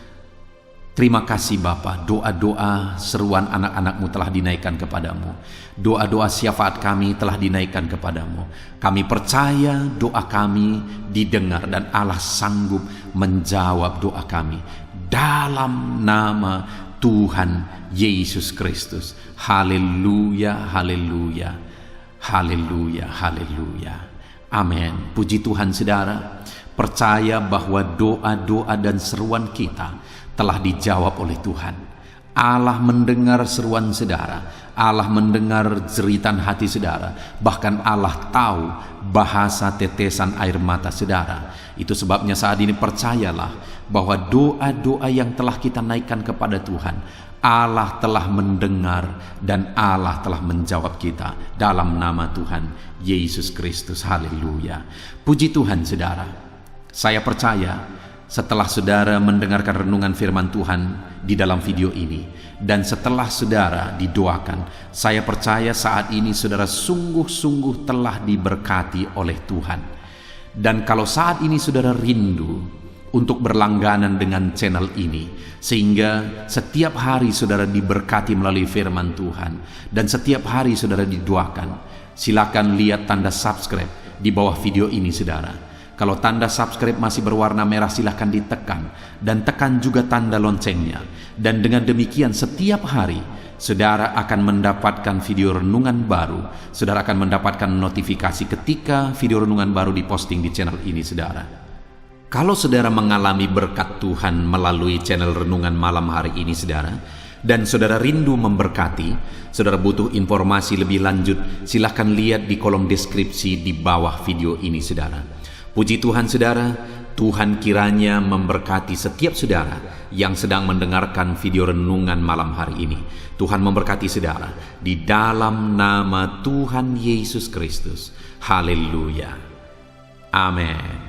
Terima kasih Bapa, doa-doa seruan anak-anak-Mu telah dinaikkan kepadamu. Doa-doa syafaat kami telah dinaikkan kepadamu. Kami percaya doa kami didengar dan Allah sanggup menjawab doa kami. Dalam nama Tuhan Yesus Kristus. Haleluya, haleluya, haleluya, haleluya. Amin. Puji Tuhan saudara. Percaya bahwa doa-doa dan seruan kita telah dijawab oleh Tuhan. Allah mendengar seruan saudara, Allah mendengar jeritan hati saudara, bahkan Allah tahu bahasa tetesan air mata saudara. Itu sebabnya saat ini percayalah bahwa doa-doa yang telah kita naikkan kepada Tuhan, Allah telah mendengar dan Allah telah menjawab kita dalam nama Tuhan Yesus Kristus. Haleluya. Puji Tuhan saudara. Saya percaya setelah saudara mendengarkan renungan firman Tuhan di dalam video ini, dan setelah saudara didoakan, saya percaya saat ini saudara sungguh-sungguh telah diberkati oleh Tuhan. Dan kalau saat ini saudara rindu untuk berlangganan dengan channel ini, sehingga setiap hari saudara diberkati melalui firman Tuhan, dan setiap hari saudara didoakan, silakan lihat tanda subscribe di bawah video ini saudara. Kalau tanda subscribe masih berwarna merah, silahkan ditekan dan tekan juga tanda loncengnya. Dan dengan demikian setiap hari saudara akan mendapatkan video renungan baru. Saudara akan mendapatkan notifikasi ketika video renungan baru diposting di channel ini, saudara. Kalau saudara mengalami berkat Tuhan melalui channel renungan malam hari ini, saudara, dan saudara rindu memberkati, saudara butuh informasi lebih lanjut, silahkan lihat di kolom deskripsi di bawah video ini, saudara. Puji Tuhan, saudara, Tuhan kiranya memberkati setiap saudara yang sedang mendengarkan video renungan malam hari ini. Tuhan memberkati saudara di dalam nama Tuhan Yesus Kristus. Haleluya. Amin.